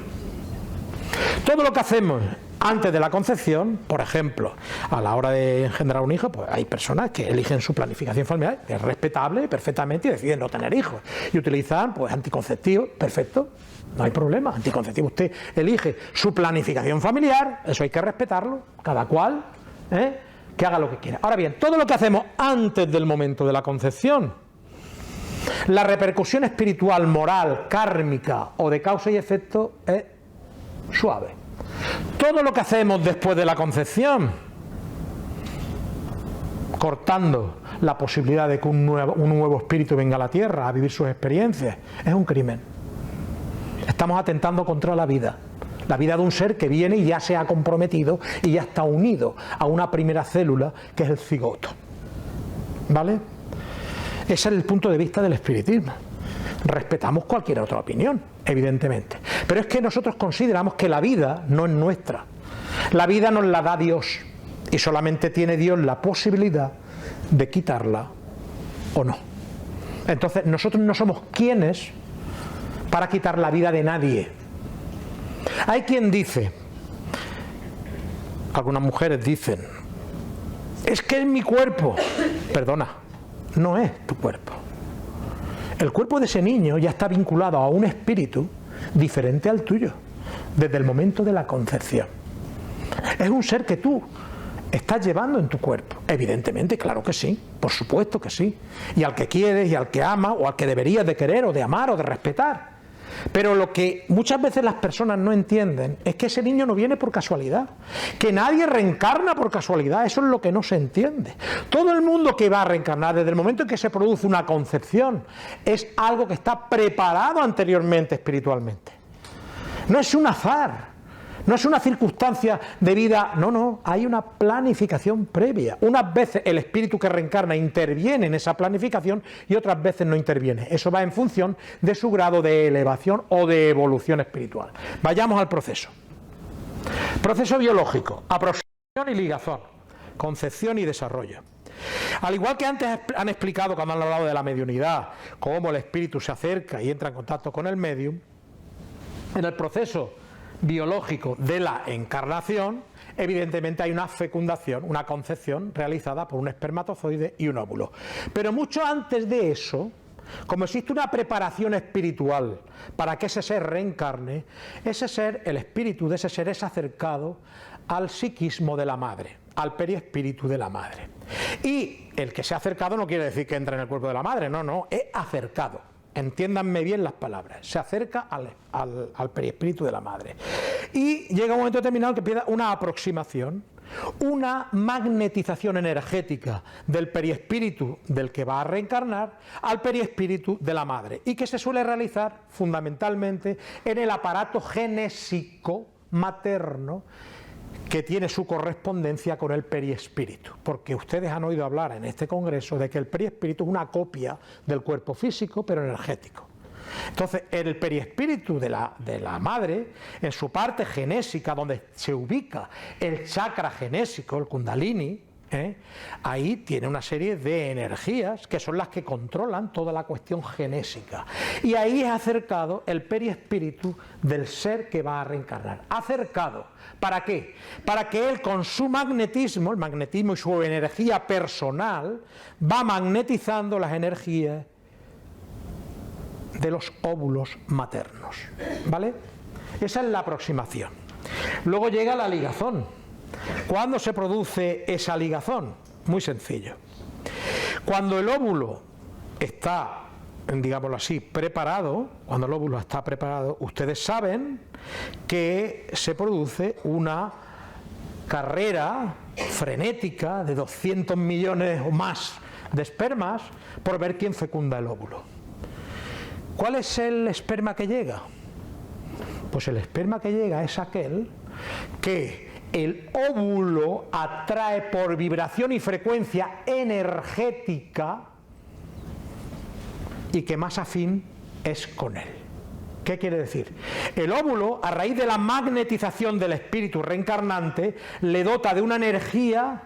Todo lo que hacemos antes de la concepción, por ejemplo, a la hora de engendrar un hijo, pues hay personas que eligen su planificación familiar, es respetable perfectamente, y deciden no tener hijos y utilizan pues anticonceptivos, perfecto, no hay problema, anticonceptivo. Usted elige su planificación familiar, eso hay que respetarlo, cada cual, que haga lo que quiera. Ahora bien, todo lo que hacemos antes del momento de la concepción, la repercusión espiritual, moral, kármica o de causa y efecto es suave. Todo lo que hacemos después de la concepción, cortando la posibilidad de que un nuevo espíritu venga a la tierra a vivir sus experiencias, es un crimen. Estamos atentando contra la vida de un ser que viene y ya se ha comprometido y ya está unido a una primera célula que es el cigoto. ¿Vale? Ese es el punto de vista del espiritismo. Respetamos cualquier otra opinión, evidentemente, pero es que nosotros consideramos que la vida no es nuestra. La vida nos la da Dios y solamente tiene Dios la posibilidad de quitarla o no. Entonces nosotros no somos quienes para quitar la vida de nadie. Hay quien dice, algunas mujeres dicen, es que es mi cuerpo. Perdona, no es tu cuerpo. El cuerpo de ese niño ya está vinculado a un espíritu diferente al tuyo, desde el momento de la concepción. Es un ser que tú estás llevando en tu cuerpo. Evidentemente, claro que sí, por supuesto que sí. Y al que quieres, y al que amas, o al que deberías de querer, o de amar, o de respetar. Pero lo que muchas veces las personas no entienden es que ese niño no viene por casualidad, que nadie reencarna por casualidad. Eso es lo que no se entiende. Todo el mundo que va a reencarnar desde el momento en que se produce una concepción es algo que está preparado anteriormente espiritualmente. No es un azar, no es una circunstancia de vida, no, hay una planificación previa. Unas veces el espíritu que reencarna interviene en esa planificación y otras veces no interviene. Eso va en función de su grado de elevación o de evolución espiritual. Vayamos al proceso. Proceso biológico, aproximación y ligazón, concepción y desarrollo. Al igual que antes han explicado cuando han hablado de la mediunidad, cómo el espíritu se acerca y entra en contacto con el medium, en el proceso biológico de la encarnación, evidentemente hay una fecundación, una concepción realizada por un espermatozoide y un óvulo. Pero mucho antes de eso, como existe una preparación espiritual para que ese ser reencarne, ese ser, el espíritu de ese ser es acercado al psiquismo de la madre, al periespíritu de la madre. Y el que se ha acercado no quiere decir que entra en el cuerpo de la madre, no, es acercado. Entiéndanme bien las palabras. Se acerca al periespíritu de la madre. Y llega un momento determinado que empieza una aproximación una magnetización energética del periespíritu del que va a reencarnar al periespíritu de la madre, y que se suele realizar fundamentalmente en el aparato genésico materno, que tiene su correspondencia con el periespíritu, porque ustedes han oído hablar en este congreso de que el periespíritu es una copia del cuerpo físico pero energético. Entonces, el periespíritu de la madre, en su parte genésica, donde se ubica el chakra genésico, el kundalini, ahí tiene una serie de energías que son las que controlan toda la cuestión genésica. Y ahí es acercado el periespíritu del ser que va a reencarnar. Acercado. ¿Para qué? Para que él, con su magnetismo, el magnetismo y su energía personal, va magnetizando las energías de los óvulos maternos, ¿vale? Esa es la aproximación. Luego llega la ligazón. ¿Cuándo se produce esa ligazón? Muy sencillo. Cuando el óvulo está, digámoslo así, preparado, cuando el óvulo está preparado, ustedes saben que se produce una carrera frenética de 200 millones o más de espermas por ver quién fecunda el óvulo. ¿Cuál es el esperma que llega? Pues el esperma que llega es aquel que el óvulo atrae por vibración y frecuencia energética y que más afín es con él. ¿Qué quiere decir? El óvulo, a raíz de la magnetización del espíritu reencarnante, le dota de una energía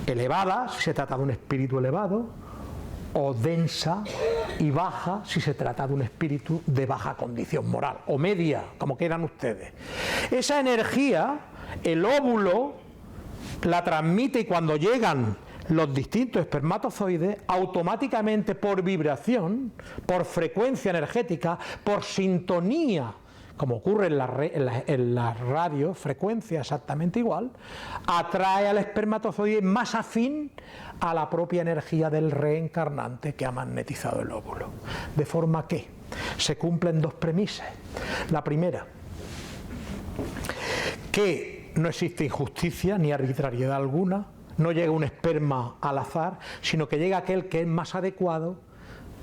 elevada, si se trata de un espíritu elevado, o densa y baja si se trata de un espíritu de baja condición moral, o media, como quieran ustedes. Esa energía, el óvulo la transmite, y cuando llegan los distintos espermatozoides, automáticamente por vibración, por frecuencia energética, por sintonía, como ocurre en la radiofrecuencia exactamente igual, atrae al espermatozoide más afín a la propia energía del reencarnante que ha magnetizado el óvulo. De forma que se cumplen dos premisas. La primera, que no existe injusticia ni arbitrariedad alguna, no llega un esperma al azar, sino que llega aquel que es más adecuado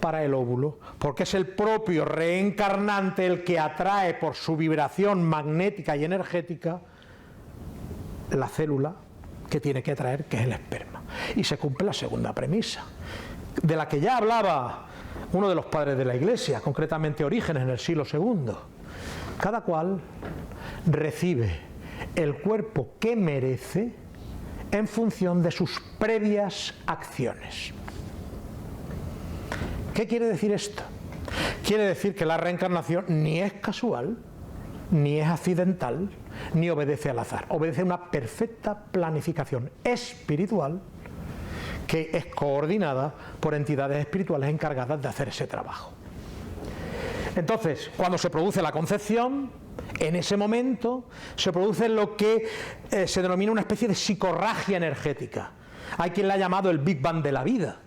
para el óvulo, porque es el propio reencarnante el que atrae por su vibración magnética y energética la célula que tiene que atraer, que es el esperma. Y se cumple la segunda premisa, de la que ya hablaba uno de los padres de la Iglesia, concretamente Orígenes, en el siglo II. Cada cual recibe el cuerpo que merece en función de sus previas acciones. ¿Qué quiere decir esto? Quiere decir que la reencarnación ni es casual, ni es accidental, ni obedece al azar. Obedece a una perfecta planificación espiritual que es coordinada por entidades espirituales encargadas de hacer ese trabajo. Entonces, cuando se produce la concepción, en ese momento se produce lo que se denomina una especie de psicorragia energética. Hay quien la ha llamado el Big Bang de la vida.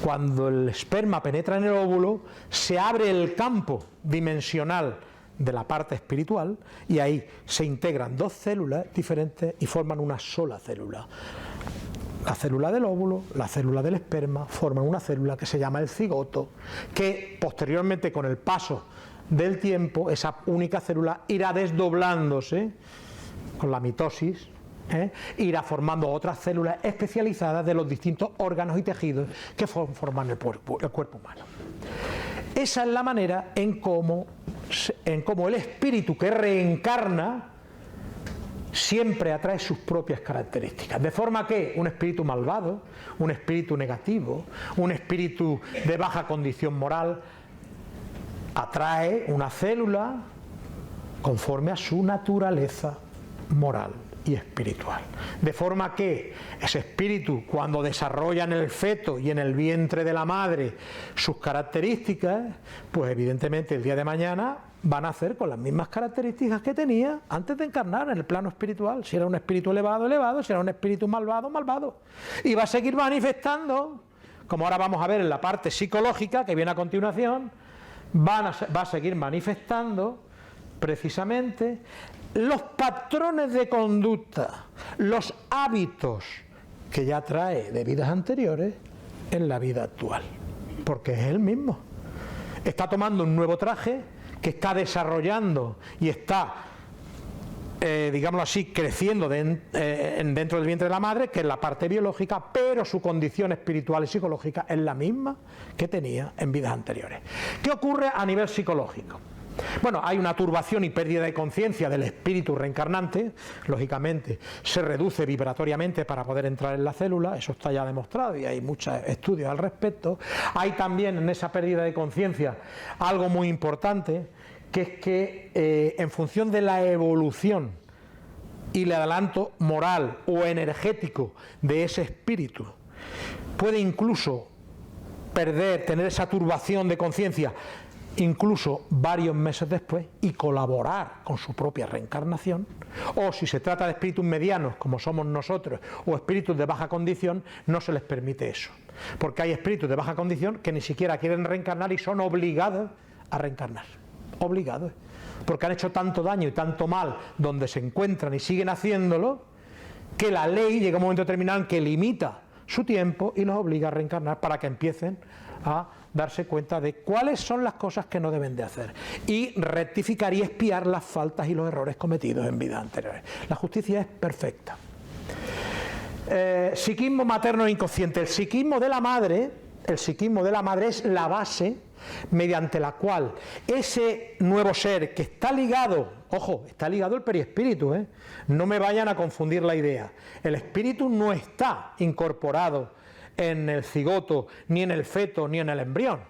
Cuando el esperma penetra en el óvulo, se abre el campo dimensional de la parte espiritual y ahí se integran dos células diferentes y forman una sola célula. La célula del óvulo, la célula del esperma, forman una célula que se llama el cigoto, que posteriormente, con el paso del tiempo, esa única célula irá desdoblándose con la mitosis, irá formando otras células especializadas de los distintos órganos y tejidos que forman el cuerpo humano. Esa es la manera en cómo el espíritu que reencarna siempre atrae sus propias características, de forma que un espíritu malvado, un espíritu negativo, un espíritu de baja condición moral atrae una célula conforme a su naturaleza moral y espiritual. De forma que ese espíritu, cuando desarrolla en el feto y en el vientre de la madre sus características, pues evidentemente el día de mañana van a nacer con las mismas características que tenía antes de encarnar en el plano espiritual. Si era un espíritu elevado, elevado; si era un espíritu malvado, malvado. Y va a seguir manifestando, como ahora vamos a ver en la parte psicológica que viene a continuación, va a seguir manifestando precisamente los patrones de conducta, los hábitos que ya trae de vidas anteriores en la vida actual, porque es el mismo. Está tomando un nuevo traje que está desarrollando y está, digámoslo así, creciendo dentro del vientre de la madre, que es la parte biológica, pero su condición espiritual y psicológica es la misma que tenía en vidas anteriores. ¿Qué ocurre a nivel psicológico? Bueno, hay una turbación y pérdida de conciencia del espíritu reencarnante, lógicamente se reduce vibratoriamente para poder entrar en la célula, eso está ya demostrado y hay muchos estudios al respecto. Hay también en esa pérdida de conciencia algo muy importante, que es que en función de la evolución y el adelanto moral o energético de ese espíritu, puede incluso tener esa turbación de conciencia incluso varios meses después y colaborar con su propia reencarnación, o si se trata de espíritus medianos como somos nosotros o espíritus de baja condición, no se les permite eso, porque hay espíritus de baja condición que ni siquiera quieren reencarnar y son obligados a reencarnar, obligados, porque han hecho tanto daño y tanto mal donde se encuentran y siguen haciéndolo, que la ley llega a un momento determinado en que limita su tiempo y los obliga a reencarnar para que empiecen a darse cuenta de cuáles son las cosas que no deben de hacer y rectificar y expiar las faltas y los errores cometidos en vidas anteriores. La justicia es perfecta. Psiquismo materno e inconsciente. El psiquismo de la madre es la base mediante la cual ese nuevo ser que está ligado, ojo, está ligado al periespíritu, no me vayan a confundir la idea. El espíritu no está incorporado en el cigoto, ni en el feto, ni en el embrión.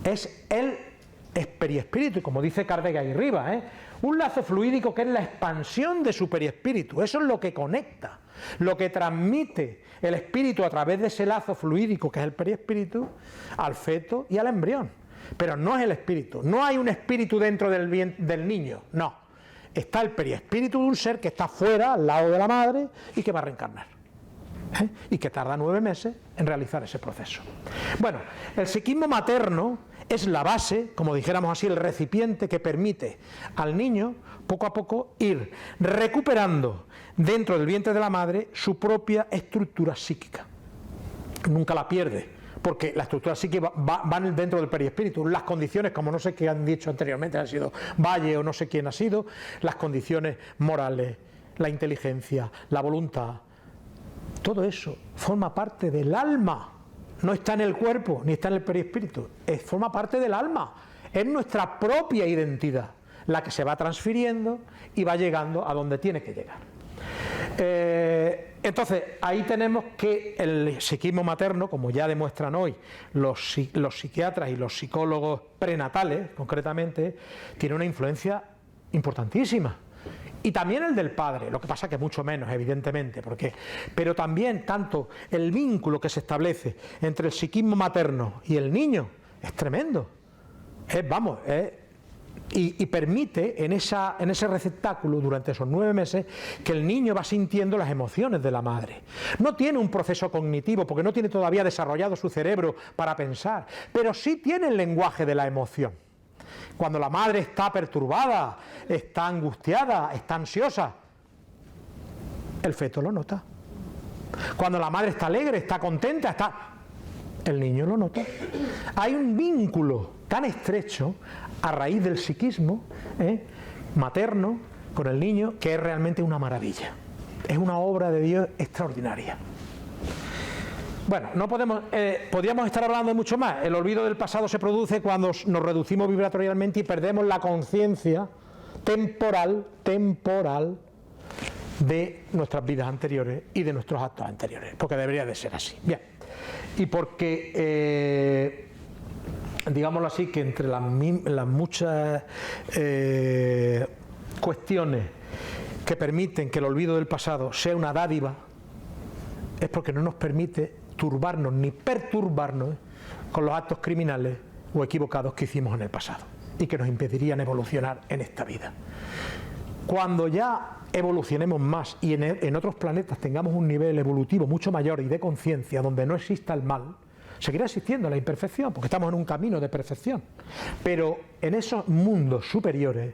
Es periespíritu, como dice Kardec ahí arriba, un lazo fluídico que es la expansión de su periespíritu. Eso es lo que conecta, lo que transmite el espíritu a través de ese lazo fluídico que es el periespíritu al feto y al embrión. Pero no es el espíritu, no hay un espíritu dentro del niño, no. Está el periespíritu de un ser que está fuera, al lado de la madre, y que va a reencarnar. Y que tarda 9 meses en realizar ese proceso. Bueno, el psiquismo materno es la base, como dijéramos así, el recipiente que permite al niño poco a poco ir recuperando dentro del vientre de la madre su propia estructura psíquica. Nunca la pierde, porque la estructura psíquica va dentro del periespíritu. Las condiciones, como no sé qué han dicho anteriormente, han sido Valle o no sé quién ha sido, las condiciones morales, la inteligencia, la voluntad, todo eso forma parte del alma, no está en el cuerpo ni está en el perispíritu, forma parte del alma, es nuestra propia identidad la que se va transfiriendo y va llegando a donde tiene que llegar. Entonces ahí tenemos que el psiquismo materno, como ya demuestran hoy los psiquiatras y los psicólogos prenatales concretamente, tiene una influencia importantísima. Y también el del padre, lo que pasa que mucho menos, evidentemente, pero también tanto el vínculo que se establece entre el psiquismo materno y el niño es tremendo. Y permite en ese receptáculo durante esos 9 meses que el niño va sintiendo las emociones de la madre. No tiene un proceso cognitivo porque no tiene todavía desarrollado su cerebro para pensar, pero sí tiene el lenguaje de la emoción. Cuando la madre está perturbada, está angustiada, está ansiosa, el feto lo nota. Cuando la madre está alegre, está contenta, el niño lo nota. Hay un vínculo tan estrecho a raíz del psiquismo materno con el niño que es realmente una maravilla. Es una obra de Dios extraordinaria. Bueno, podríamos estar hablando de mucho más. El olvido del pasado se produce cuando nos reducimos vibratorialmente y perdemos la conciencia temporal de nuestras vidas anteriores y de nuestros actos anteriores, porque debería de ser así. Bien, y porque, digámoslo así, que entre las muchas cuestiones que permiten que el olvido del pasado sea una dádiva, es porque no nos permite turbarnos ni perturbarnos con los actos criminales o equivocados que hicimos en el pasado y que nos impedirían evolucionar en esta vida. Cuando ya evolucionemos más y en otros planetas tengamos un nivel evolutivo mucho mayor y de conciencia donde no exista el mal, seguirá existiendo la imperfección porque estamos en un camino de perfección, pero en esos mundos superiores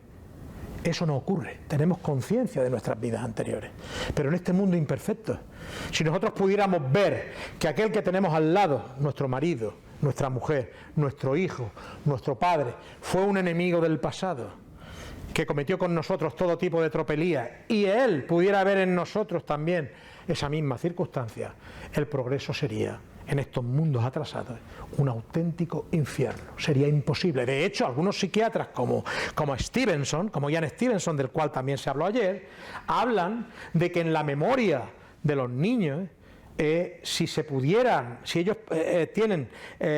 Eso no ocurre, tenemos conciencia de nuestras vidas anteriores, pero en este mundo imperfecto, si nosotros pudiéramos ver que aquel que tenemos al lado, nuestro marido, nuestra mujer, nuestro hijo, nuestro padre, fue un enemigo del pasado, que cometió con nosotros todo tipo de tropelías, y él pudiera ver en nosotros también esa misma circunstancia, el progreso sería, en estos mundos atrasados, un auténtico infierno. Sería imposible. De hecho, algunos psiquiatras como Stevenson, como Ian Stevenson, del cual también se habló ayer, hablan de que en la memoria de los niños, si ellos tienen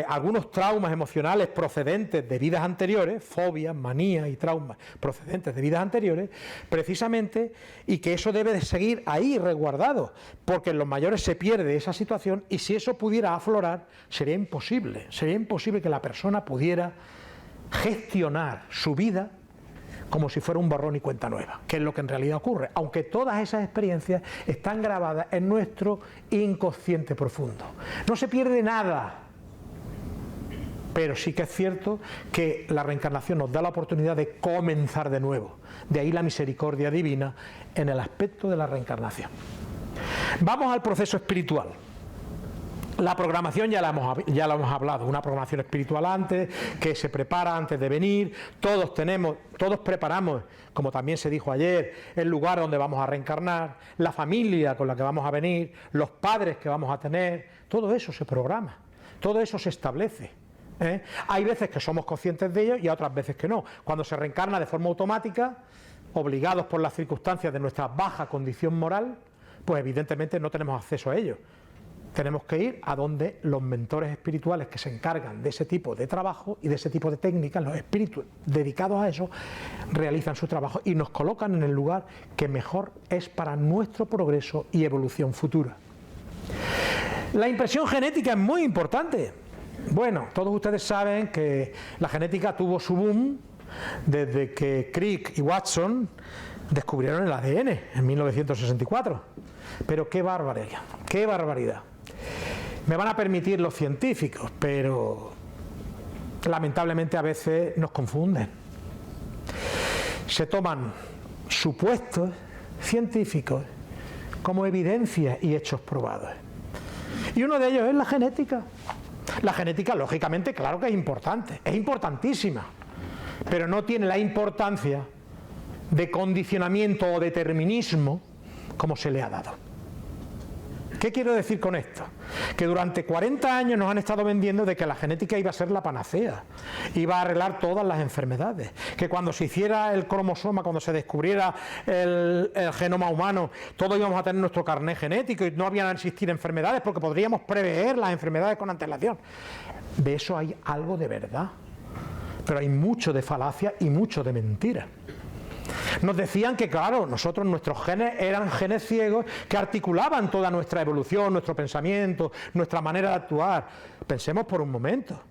algunos traumas emocionales procedentes de vidas anteriores, fobias, manías y traumas procedentes de vidas anteriores, precisamente, y que eso debe de seguir ahí resguardado, porque en los mayores se pierde esa situación, y si eso pudiera aflorar, sería imposible que la persona pudiera gestionar su vida como si fuera un borrón y cuenta nueva, que es lo que en realidad ocurre, aunque todas esas experiencias están grabadas en nuestro inconsciente profundo. No se pierde nada, pero sí que es cierto que la reencarnación nos da la oportunidad de comenzar de nuevo. De ahí la misericordia divina en el aspecto de la reencarnación. Vamos al proceso espiritual. La programación ya la hemos hablado, una programación espiritual antes, que se prepara antes de venir, todos preparamos, como también se dijo ayer, el lugar donde vamos a reencarnar, la familia con la que vamos a venir, los padres que vamos a tener, todo eso se programa, todo eso se establece. Hay veces que somos conscientes de ello y otras veces que no. Cuando se reencarna de forma automática, obligados por las circunstancias de nuestra baja condición moral, pues evidentemente no tenemos acceso a ello. Tenemos que ir a donde los mentores espirituales que se encargan de ese tipo de trabajo y de ese tipo de técnicas, los espíritus dedicados a eso, realizan su trabajo y nos colocan en el lugar que mejor es para nuestro progreso y evolución futura. La impresión genética es muy importante. Bueno, todos ustedes saben que la genética tuvo su boom desde que Crick y Watson descubrieron el ADN en 1964. Pero qué barbaridad, qué barbaridad. Me van a permitir los científicos, pero lamentablemente a veces nos confunden. Se toman supuestos científicos como evidencias y hechos probados. Y uno de ellos es la genética. La genética, lógicamente, claro que es importante, es importantísima, pero no tiene la importancia de condicionamiento o determinismo como se le ha dado. ¿Qué quiero decir con esto? Que durante 40 años nos han estado vendiendo de que la genética iba a ser la panacea, iba a arreglar todas las enfermedades, que cuando se hiciera el cromosoma, cuando se descubriera el genoma humano, todos íbamos a tener nuestro carné genético y no habían a existir enfermedades porque podríamos prever las enfermedades con antelación. De eso hay algo de verdad, pero hay mucho de falacia y mucho de mentira. Nos decían que, claro, nuestros genes eran genes ciegos que articulaban toda nuestra evolución, nuestro pensamiento, nuestra manera de actuar. Pensemos por un momento.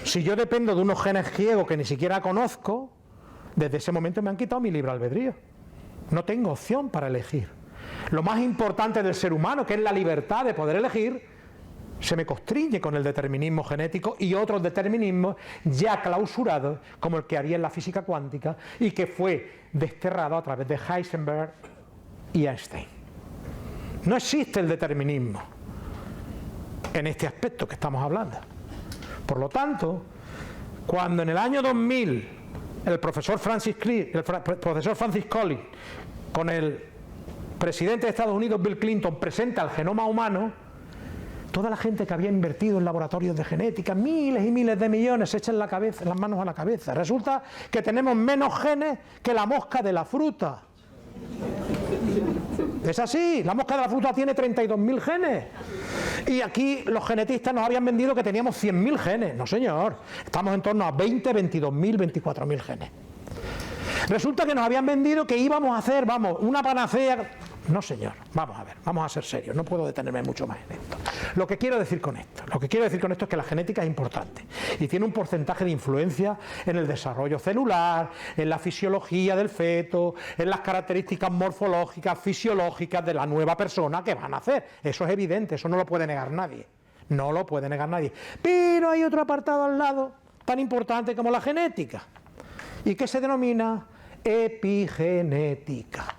Si yo dependo de unos genes ciegos que ni siquiera conozco, desde ese momento me han quitado mi libre albedrío. No tengo opción para elegir. Lo más importante del ser humano, que es la libertad de poder elegir, se me constriñe con el determinismo genético y otros determinismos ya clausurados, como el que había en la física cuántica y que fue desterrado a través de Heisenberg y Einstein. No existe el determinismo en este aspecto que estamos hablando. Por lo tanto, cuando en el año 2000 el profesor Francis Collins con el presidente de Estados Unidos Bill Clinton presenta el genoma humano, toda la gente que había invertido en laboratorios de genética, miles y miles de millones, se echan las manos a la cabeza. Resulta que tenemos menos genes que la mosca de la fruta. Es así, la mosca de la fruta tiene 32.000 genes. Y aquí los genetistas nos habían vendido que teníamos 100.000 genes. No, señor, estamos en torno a 20, 22.000, 24.000 genes. Resulta que nos habían vendido que íbamos a hacer, una panacea. No, señor, vamos a ver, vamos a ser serios, no puedo detenerme mucho más en esto. Lo que quiero decir con esto es que la genética es importante y tiene un porcentaje de influencia en el desarrollo celular, en la fisiología del feto, en las características morfológicas, fisiológicas de la nueva persona que van a nacer. Eso es evidente, eso no lo puede negar nadie. No lo puede negar nadie. Pero hay otro apartado al lado tan importante como la genética y que se denomina epigenética.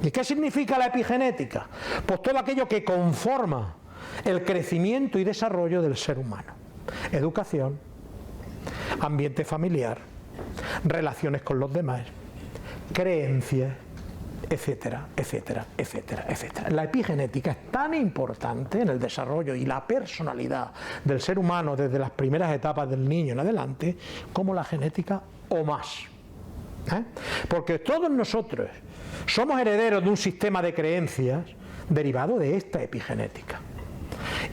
¿Y qué significa la epigenética? Pues todo aquello que conforma el crecimiento y desarrollo del ser humano. Educación, ambiente familiar, relaciones con los demás, creencias, etcétera, etcétera, etcétera, etcétera. La epigenética es tan importante en el desarrollo y la personalidad del ser humano desde las primeras etapas del niño en adelante como la genética o más. Porque todos nosotros somos herederos de un sistema de creencias derivado de esta epigenética.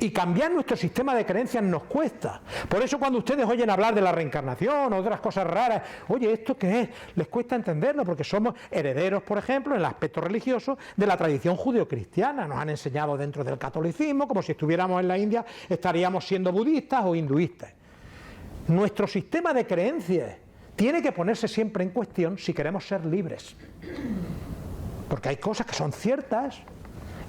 Y cambiar nuestro sistema de creencias nos cuesta. Por eso cuando ustedes oyen hablar de la reencarnación o otras cosas raras, oye, ¿esto qué es? Les cuesta entenderlo porque somos herederos, por ejemplo, en el aspecto religioso, de la tradición judeocristiana. Nos han enseñado dentro del catolicismo, como si estuviéramos en la India, estaríamos siendo budistas o hinduistas. Nuestro sistema de creencias tiene que ponerse siempre en cuestión si queremos ser libres. Porque hay cosas que son ciertas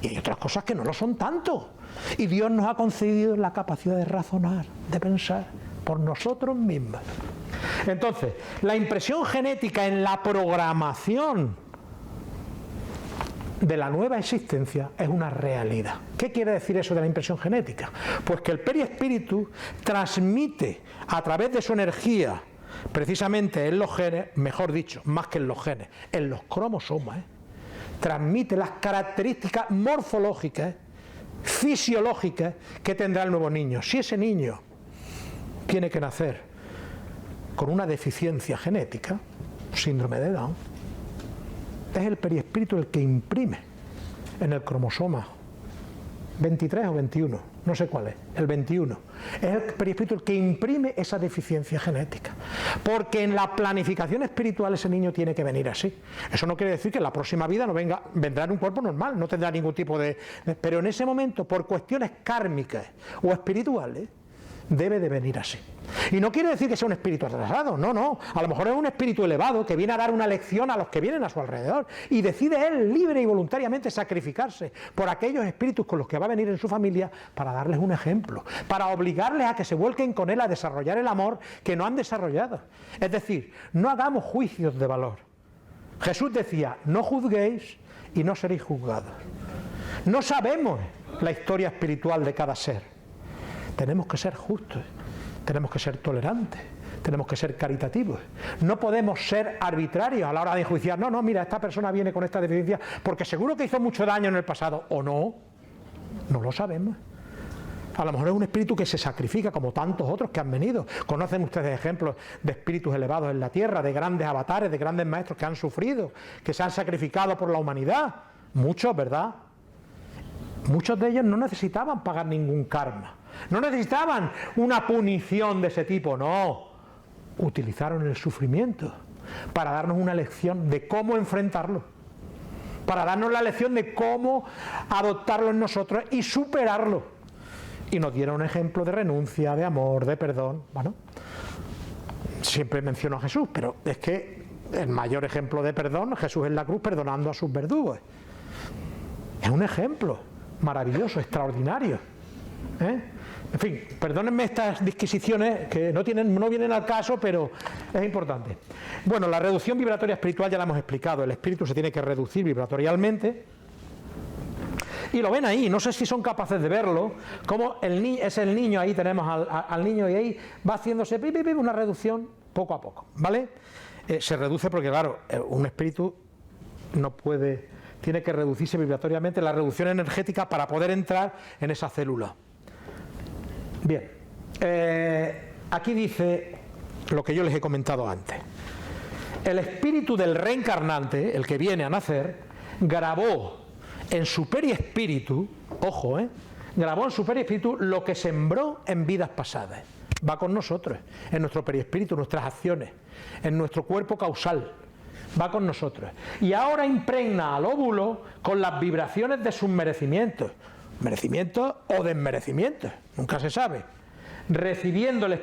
y hay otras cosas que no lo son tanto. Y Dios nos ha concedido la capacidad de razonar, de pensar por nosotros mismos. Entonces, la impresión genética en la programación de la nueva existencia es una realidad. ¿Qué quiere decir eso de la impresión genética? Pues que el perispíritu transmite a través de su energía, precisamente en los genes, mejor dicho, más que en los genes, en los cromosomas, transmite las características morfológicas, fisiológicas que tendrá el nuevo niño. Si ese niño tiene que nacer con una deficiencia genética, síndrome de Down, es el perispíritu el que imprime en el cromosoma 23 o 21, no sé cuál es, el 21. Es el perispíritu el que imprime esa deficiencia genética. Porque en la planificación espiritual ese niño tiene que venir así. Eso no quiere decir que en la próxima vida no vendrá en un cuerpo normal, no tendrá ningún tipo de... Pero en ese momento, por cuestiones kármicas o espirituales, debe de venir así. Y no quiere decir que sea un espíritu atrasado, no, no. A lo mejor es un espíritu elevado que viene a dar una lección a los que vienen a su alrededor y decide él libre y voluntariamente sacrificarse por aquellos espíritus con los que va a venir en su familia para darles un ejemplo, para obligarles a que se vuelquen con él a desarrollar el amor que no han desarrollado. Es decir, no hagamos juicios de valor. Jesús decía, no juzguéis y no seréis juzgados. No sabemos la historia espiritual de cada ser. Tenemos que ser justos, tenemos que ser tolerantes, tenemos que ser caritativos. No podemos ser arbitrarios a la hora de enjuiciar. No, mira, esta persona viene con esta deficiencia porque seguro que hizo mucho daño en el pasado. O no, no lo sabemos. A lo mejor es un espíritu que se sacrifica como tantos otros que han venido. Conocen ustedes ejemplos de espíritus elevados en la tierra, de grandes avatares, de grandes maestros que han sufrido, que se han sacrificado por la humanidad. Muchos, ¿verdad? Muchos de ellos no necesitaban pagar ningún karma. No necesitaban una punición de ese tipo, no. Utilizaron el sufrimiento para darnos una lección de cómo enfrentarlo, para darnos la lección de cómo adoptarlo en nosotros y superarlo. Y nos dieron un ejemplo de renuncia, de amor, de perdón. Bueno, siempre menciono a Jesús, pero es que el mayor ejemplo de perdón, Jesús en la cruz perdonando a sus verdugos. Es un ejemplo maravilloso, extraordinario. En fin, perdónenme estas disquisiciones que no vienen al caso, pero es importante. Bueno, la reducción vibratoria espiritual ya la hemos explicado. El espíritu se tiene que reducir vibratorialmente. Y lo ven ahí, no sé si son capaces de verlo, como es el niño, ahí tenemos al niño y ahí va haciéndose una reducción poco a poco, ¿vale? Se reduce porque, claro, un espíritu no puede, tiene que reducirse vibratoriamente, la reducción energética para poder entrar en esa célula. Bien, aquí dice lo que yo les he comentado antes. El espíritu del reencarnante, el que viene a nacer, grabó en su perispíritu, ojo, grabó en su perispíritu lo que sembró en vidas pasadas. Va con nosotros, en nuestro perispíritu, en nuestras acciones, en nuestro cuerpo causal. Va con nosotros. Y ahora impregna al óvulo con las vibraciones de sus merecimientos. Merecimientos o desmerecimientos, nunca se sabe. Recibiendo en el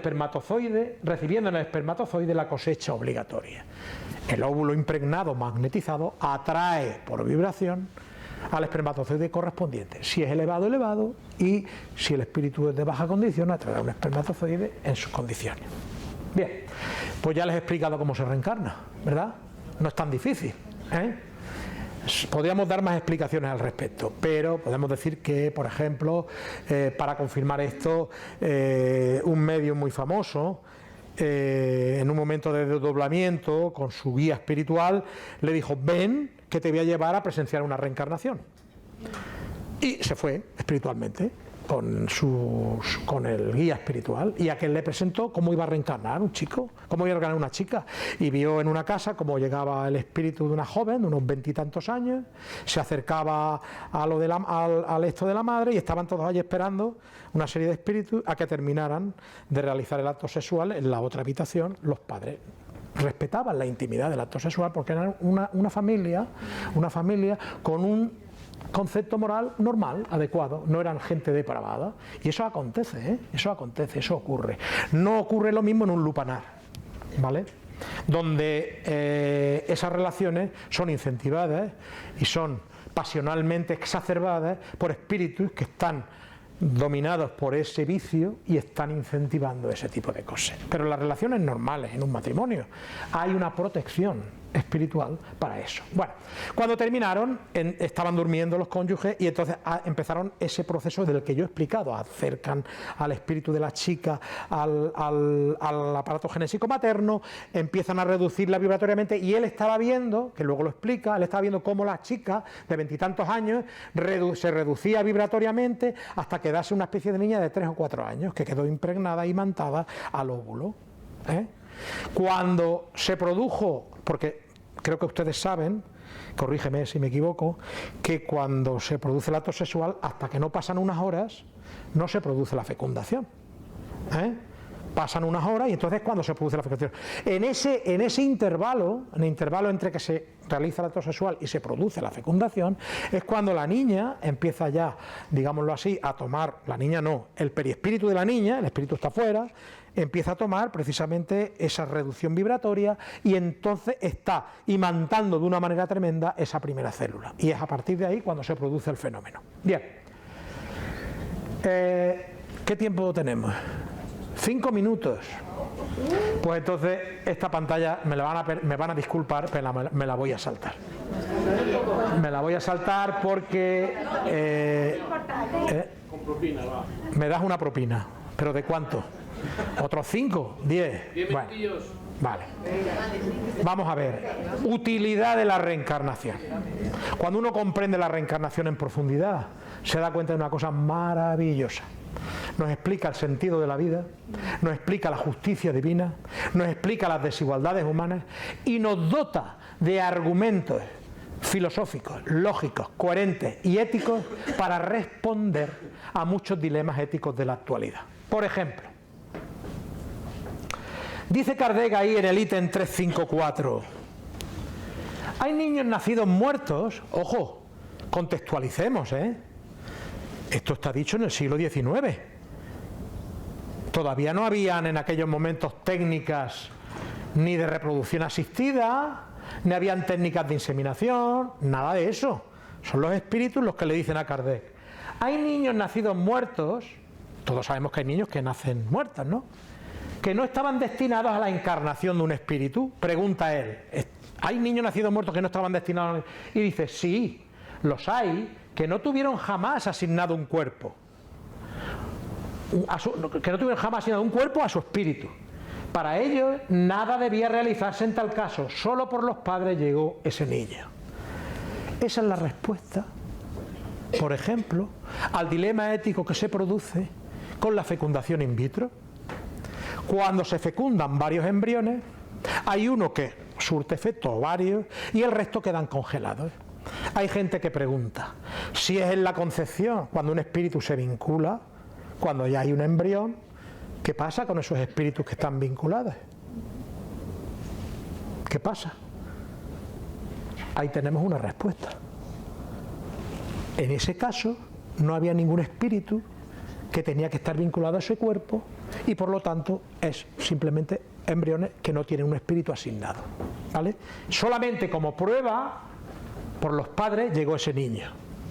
espermatozoide la cosecha obligatoria. El óvulo impregnado, magnetizado, atrae por vibración al espermatozoide correspondiente. Si es elevado, elevado, y si el espíritu es de baja condición, atraerá un espermatozoide en sus condiciones. Bien, pues ya les he explicado cómo se reencarna, ¿verdad? no es tan difícil, ¿eh? Podríamos dar más explicaciones al respecto, pero podemos decir que, por ejemplo, para confirmar esto, un medio muy famoso, en un momento de desdoblamiento con su guía espiritual, le dijo: ven, que te voy a llevar a presenciar una reencarnación. Y se fue espiritualmente con el guía espiritual, y aquel le presentó cómo iba a reencarnar un chico, cómo iba a reencarnar una chica, y vio en una casa cómo llegaba el espíritu de una joven de unos 20 y tantos años, se acercaba al esto de la madre, y estaban todos allí esperando, una serie de espíritus, a que terminaran de realizar el acto sexual en la otra habitación. Los padres respetaban la intimidad del acto sexual porque eran una familia con un concepto moral normal, adecuado, no eran gente depravada. Y eso acontece, ¿eh? Eso ocurre. No ocurre lo mismo en un lupanar, ¿vale? Donde esas relaciones son incentivadas y son pasionalmente exacerbadas por espíritus que están dominados por ese vicio y están incentivando ese tipo de cosas. Pero en las relaciones normales, en un matrimonio, hay una protección espiritual para eso. Bueno, cuando terminaron, estaban durmiendo los cónyuges, y entonces empezaron ese proceso del que yo he explicado. Acercan al espíritu de la chica al aparato genésico materno, empiezan a reducirla vibratoriamente, y él estaba viendo, que luego lo explica, él estaba viendo cómo la chica de 20 y tantos años se reducía vibratoriamente hasta quedarse una especie de niña de 3 o 4 años, que quedó impregnada, imantada al óvulo, ¿eh? Cuando se produjo, porque creo que ustedes saben, corrígeme si me equivoco, que cuando se produce el acto sexual, hasta que no pasan unas horas, no se produce la fecundación, ¿eh? Pasan unas horas y entonces cuando se produce la fecundación. En ese intervalo, en el intervalo entre que se realiza el acto sexual y se produce la fecundación, es cuando la niña empieza ya, digámoslo así, a tomar, la niña no, el perispíritu de la niña, el espíritu está fuera, empieza a tomar precisamente esa reducción vibratoria, y entonces está imantando de una manera tremenda esa primera célula, y es a partir de ahí cuando se produce el fenómeno. Bien, ¿qué tiempo tenemos? 5 minutos. Pues entonces esta pantalla me van a disculpar, pero me la voy a saltar. Me la voy a saltar porque Con propina, va. me das una propina. ¿Pero de cuánto? ¿Otros 5? 10. 10 Bueno, minutillos. vale. Vamos a ver. Utilidad de la reencarnación. Cuando uno comprende la reencarnación en profundidad, se da cuenta de una cosa maravillosa. Nos explica el sentido de la vida, nos explica la justicia divina, nos explica las desigualdades humanas y nos dota de argumentos filosóficos, lógicos, coherentes y éticos para responder a muchos dilemas éticos de la actualidad. Por ejemplo, dice Kardec ahí en el ítem 354, hay niños nacidos muertos, ojo, contextualicemos, esto está dicho en el siglo XIX. Todavía no habían en aquellos momentos técnicas ni de reproducción asistida, ni habían técnicas de inseminación, nada de eso. Son los espíritus los que le dicen a Kardec: hay niños nacidos muertos, todos sabemos que hay niños que nacen muertos, ¿no?, que no estaban destinados a la encarnación de un espíritu. Pregunta él, ¿hay niños nacidos muertos que no estaban destinados a...? Y dice, sí, los hay, que no tuvieron jamás asignado un cuerpo, que no tuvieron jamás asignado un cuerpo a su espíritu. Para ellos nada debía realizarse en tal caso, solo por los padres llegó ese niño. Esa es la respuesta, por ejemplo, al dilema ético que se produce con la fecundación in vitro. Cuando se fecundan varios embriones, hay uno que surte efecto, o varios, y el resto quedan congelados. Hay gente que pregunta, si es en la concepción, cuando un espíritu se vincula, cuando ya hay un embrión, ¿qué pasa con esos espíritus que están vinculados? ¿Qué pasa? Ahí tenemos una respuesta. En ese caso, no había ningún espíritu que tenía que estar vinculado a ese cuerpo, y por lo tanto es simplemente embriones que no tienen un espíritu asignado, ¿vale? Solamente como prueba, por los padres llegó ese niño,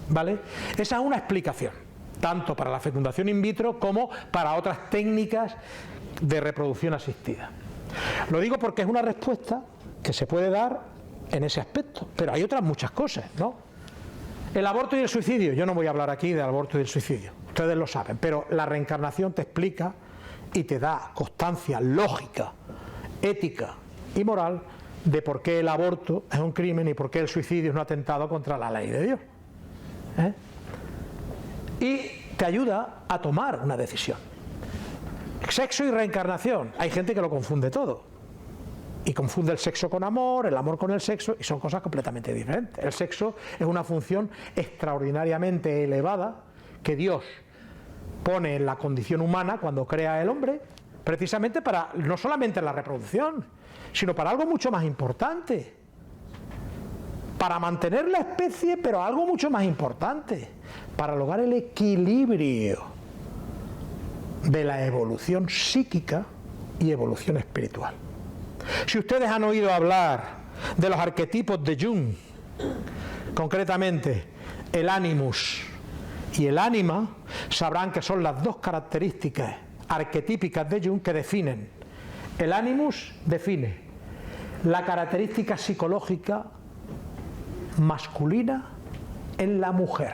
¿vale? Esa es una explicación, tanto para la fecundación in vitro como para otras técnicas de reproducción asistida. Lo digo porque es una respuesta que se puede dar en ese aspecto, pero hay otras muchas cosas, ¿no? El aborto y el suicidio, yo no voy a hablar aquí del aborto y del suicidio, ustedes lo saben, pero la reencarnación te explica y te da constancia lógica, ética y moral de por qué el aborto es un crimen y por qué el suicidio es un atentado contra la ley de Dios. Y te ayuda a tomar una decisión. Sexo y reencarnación, hay gente que lo confunde todo y confunde el sexo con amor, el amor con el sexo, y son cosas completamente diferentes. El sexo es una función extraordinariamente elevada que Dios pone en la condición humana cuando crea el hombre, precisamente para no solamente la reproducción, sino para algo mucho más importante, para mantener la especie, pero algo mucho más importante, para lograr el equilibrio de la evolución psíquica y evolución espiritual. Si ustedes han oído hablar de los arquetipos de Jung, concretamente el animus y el ánima, sabrán que son las dos características arquetípicas de Jung que definen. El animus define la característica psicológica masculina en la mujer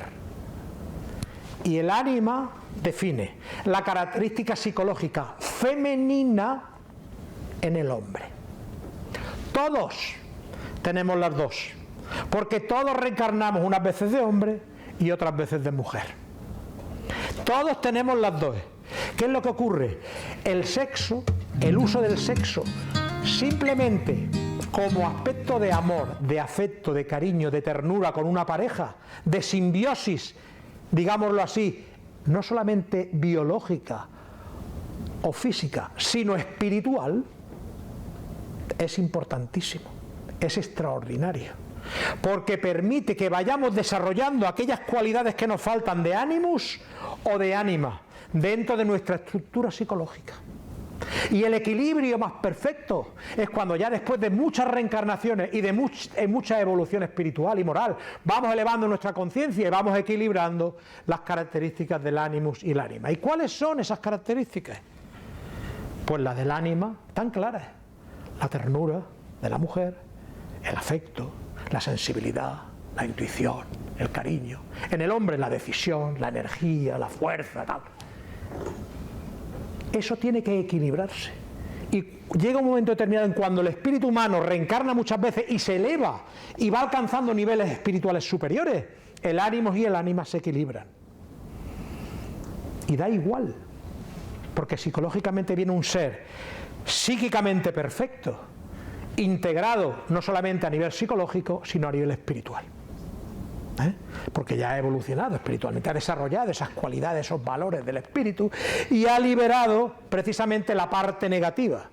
y el ánima define la característica psicológica femenina en el hombre. Todos tenemos las dos, porque todos reencarnamos unas veces de hombre y otras veces de mujer. Todos tenemos las dos. ¿Qué es lo que ocurre? El sexo, el uso del sexo, simplemente como aspecto de amor, de afecto, de cariño, de ternura con una pareja, de simbiosis, digámoslo así, no solamente biológica o física, sino espiritual, es importantísimo, es extraordinario, porque permite que vayamos desarrollando aquellas cualidades que nos faltan de animus o de ánima dentro de nuestra estructura psicológica. Y el equilibrio más perfecto es cuando ya después de muchas reencarnaciones y de mucha evolución espiritual y moral vamos elevando nuestra conciencia y vamos equilibrando las características del animus y el ánima. ¿Y cuáles son esas características? Pues las del ánima tan claras: la ternura de la mujer, el afecto, la sensibilidad, la intuición, el cariño. En el hombre la decisión, la energía, la fuerza, tal. Eso tiene que equilibrarse. Y llega un momento determinado en cuando el espíritu humano reencarna muchas veces y se eleva y va alcanzando niveles espirituales superiores, el ánimo y el ánima se equilibran. Y da igual, porque psicológicamente viene un ser psíquicamente perfecto, integrado no solamente a nivel psicológico, sino a nivel espiritual. Porque ya ha evolucionado espiritualmente, ha desarrollado esas cualidades, esos valores del espíritu y ha liberado precisamente la parte negativa,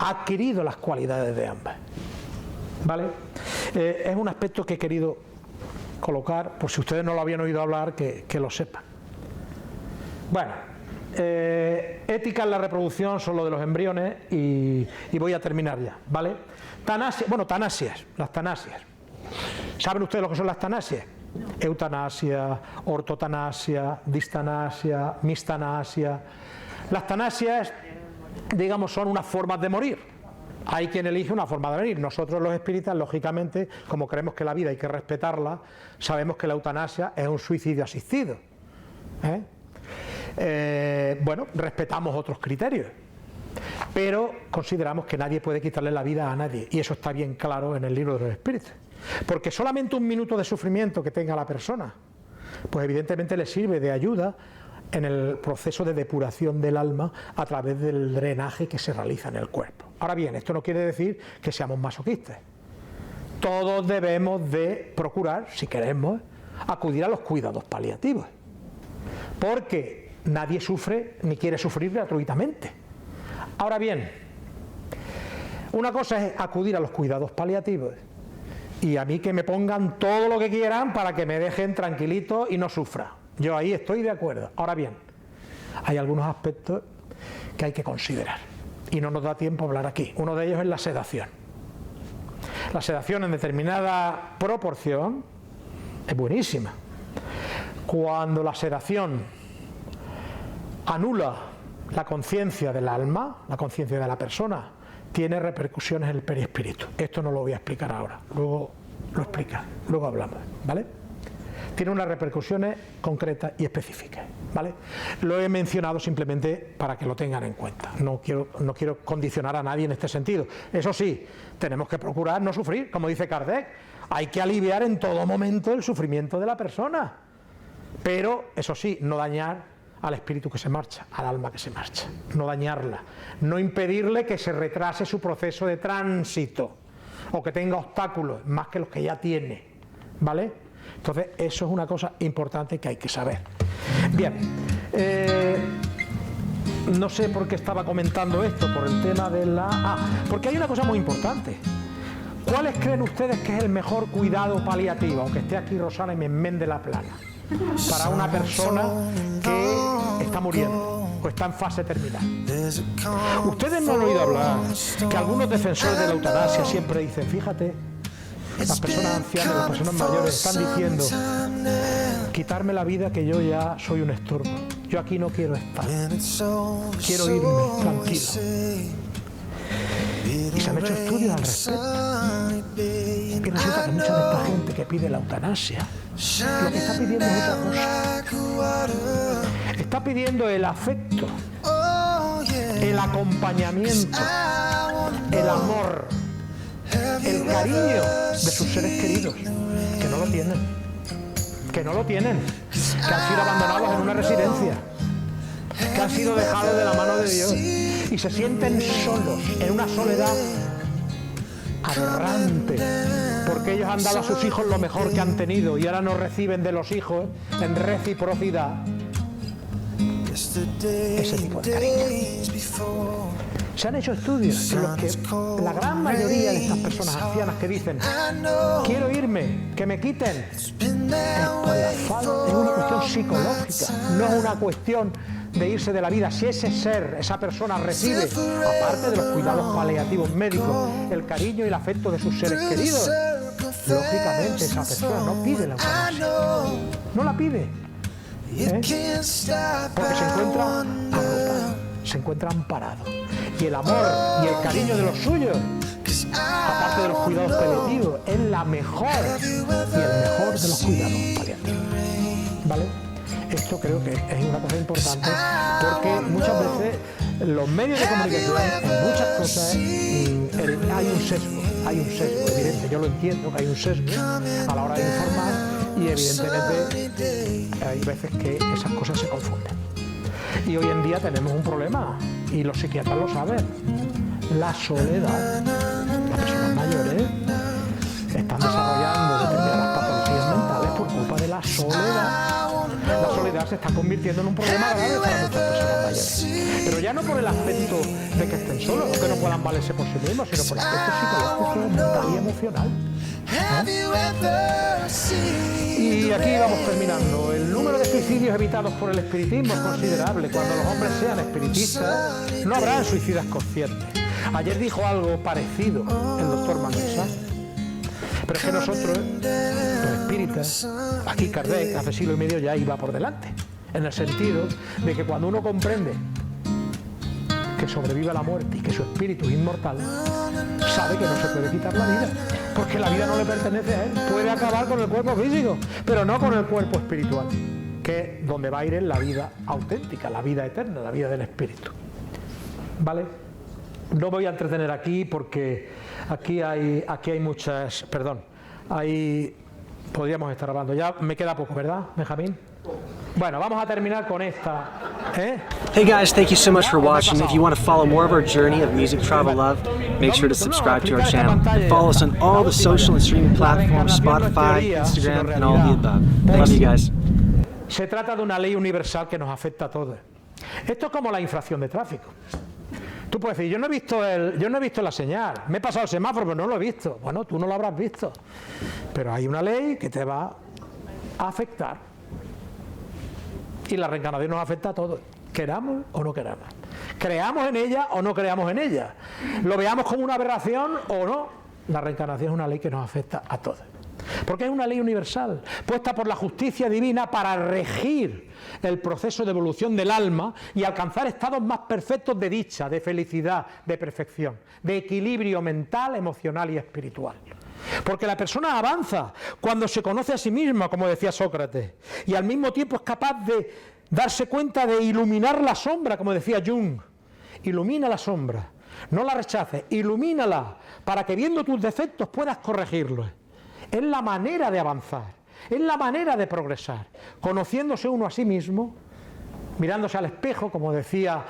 ha adquirido las cualidades de ambas. ¿Vale? Es un aspecto que he querido colocar, por si ustedes no lo habían oído hablar, que lo sepan. Bueno, ética en la reproducción son lo de los embriones y voy a terminar ya, ¿vale? Tanasias, las tanasias. ¿Saben ustedes lo que son las tanasias? Eutanasia, ortotanasia, distanasia, mistanasia. Las tanasias, digamos, son unas formas de morir. Hay quien elige una forma de morir. Nosotros los espíritas, lógicamente, como creemos que la vida hay que respetarla, sabemos que la eutanasia es un suicidio asistido. Bueno, respetamos otros criterios, pero consideramos que nadie puede quitarle la vida a nadie, y eso está bien claro en el libro de los espíritus, porque solamente un minuto de sufrimiento que tenga la persona, pues evidentemente le sirve de ayuda en el proceso de depuración del alma a través del drenaje que se realiza en el cuerpo. Ahora bien, esto no quiere decir que seamos masoquistas. Todos debemos de procurar, si queremos, acudir a los cuidados paliativos, porque nadie sufre ni quiere sufrir gratuitamente. Ahora bien, una cosa es acudir a los cuidados paliativos y a mí que me pongan todo lo que quieran para que me dejen tranquilito y no sufra. Yo ahí estoy de acuerdo. Ahora bien, hay algunos aspectos que hay que considerar y no nos da tiempo a hablar aquí. Uno de ellos es la sedación. La sedación en determinada proporción es buenísima. Cuando la sedación anula la conciencia del alma, la conciencia de la persona, tiene repercusiones en el perispíritu. Esto no lo voy a explicar ahora, luego lo explica, luego hablamos, ¿vale? Tiene unas repercusiones concretas y específicas, ¿vale? Lo he mencionado simplemente para que lo tengan en cuenta. No quiero condicionar a nadie en este sentido. Eso sí, tenemos que procurar no sufrir, como dice Kardec. Hay que aliviar en todo momento el sufrimiento de la persona. Pero, eso sí, no dañar al espíritu que se marcha, al alma que se marcha. No dañarla. No impedirle que se retrase su proceso de tránsito o que tenga obstáculos, más que los que ya tiene, ¿vale? Entonces, eso es una cosa importante que hay que saber. Bien, no sé por qué estaba comentando esto, por el tema de la... porque hay una cosa muy importante. ¿Cuáles creen ustedes que es el mejor cuidado paliativo, aunque esté aquí Rosana y me enmende la plana, para una persona que está muriendo o está en fase terminal? Ustedes no han oído hablar que algunos defensores de la eutanasia siempre dicen, fíjate, las personas ancianas, las personas mayores están diciendo, quitarme la vida que yo ya soy un estorbo, yo aquí no quiero estar, quiero irme tranquilo. Y se han hecho estudios al respecto. Y resulta que mucha de esta gente que pide la eutanasia, lo que está pidiendo es otra cosa. Está pidiendo el afecto, el acompañamiento, el amor, el cariño de sus seres queridos, que no lo tienen, que han sido abandonados en una residencia, que han sido dejados de la mano de Dios y se sienten solos, en una soledad aberrante, porque ellos han dado a sus hijos lo mejor que han tenido y ahora no reciben de los hijos en reciprocidad ese tipo de cariño. Se han hecho estudios en los que la gran mayoría de estas personas ancianas que dicen quiero irme, que me quiten, es una cuestión psicológica, no es una cuestión de irse de la vida. Si ese ser, esa persona recibe, aparte de los cuidados paliativos médicos, el cariño y el afecto de sus seres queridos, lógicamente esa persona no pide la eutanasia, no la pide, porque se encuentra arropado, se encuentra amparado. Y el amor y el cariño de los suyos, aparte de los cuidados paliativos, es la mejor y el mejor de los cuidados paliativos, ¿vale? Esto creo que es una cosa importante, porque muchas veces los medios de comunicación, en muchas cosas, hay un sesgo evidente. Yo lo entiendo que hay un sesgo a la hora de informar y evidentemente hay veces que esas cosas se confunden. Y hoy en día tenemos un problema, y los psiquiatras lo saben, la soledad. Las personas mayores están desarrollando determinadas patologías mentales por culpa de la soledad. La soledad se está convirtiendo en un problema grave para muchas personas mayores. Pero ya no por el aspecto de que estén solos o que no puedan valerse por sí mismos, sino por el aspecto psicológico, mental y emocional. Y aquí vamos terminando. El número de suicidios evitados por el espiritismo es considerable. Cuando los hombres sean espiritistas, no habrán suicidas conscientes. Ayer dijo algo parecido el doctor Manresa. Pero es que nosotros, los espíritas, aquí Kardec, hace siglo y medio ya iba por delante, en el sentido de que cuando uno comprende que sobrevive a la muerte y que su espíritu es inmortal, sabe que no se puede quitar la vida, porque la vida no le pertenece a él. Puede acabar con el cuerpo físico, pero no con el cuerpo espiritual, que es donde va a ir en la vida auténtica, la vida eterna, la vida del espíritu. ¿Vale? No voy a entretener aquí porque aquí hay muchas... Perdón, podríamos estar hablando. Ya me queda poco, ¿verdad, Benjamín? Bueno, vamos a terminar con esta. Hey guys, thank you so much for watching. If you want to follow more of our journey of music, travel, love, make sure to subscribe to our channel. And follow us on all the social and streaming platforms, Spotify, Instagram, and all the above. Love you guys. Se trata de una ley universal que nos afecta a todos. Esto es como la infracción de tráfico. Tú puedes decir, yo no he visto la señal, me he pasado el semáforo, pero no lo he visto. Bueno, tú no lo habrás visto. Pero hay una ley que te va a afectar. Y la reencarnación nos afecta a todos, queramos o no queramos. Creamos en ella o no creamos en ella. Lo veamos como una aberración o no. La reencarnación es una ley que nos afecta a todos. porque es una ley universal, puesta por la justicia divina para regir el proceso de evolución del alma y alcanzar estados más perfectos de dicha, de felicidad, de perfección, de equilibrio mental, emocional y espiritual. Porque la persona avanza cuando se conoce a sí misma, como decía Sócrates, y al mismo tiempo es capaz de darse cuenta de iluminar la sombra, como decía Jung. Ilumina la sombra, no la rechaces, ilumínala, para que viendo tus defectos puedas corregirlos. Es la manera de avanzar, es la manera de progresar, conociéndose uno a sí mismo, mirándose al espejo, como decía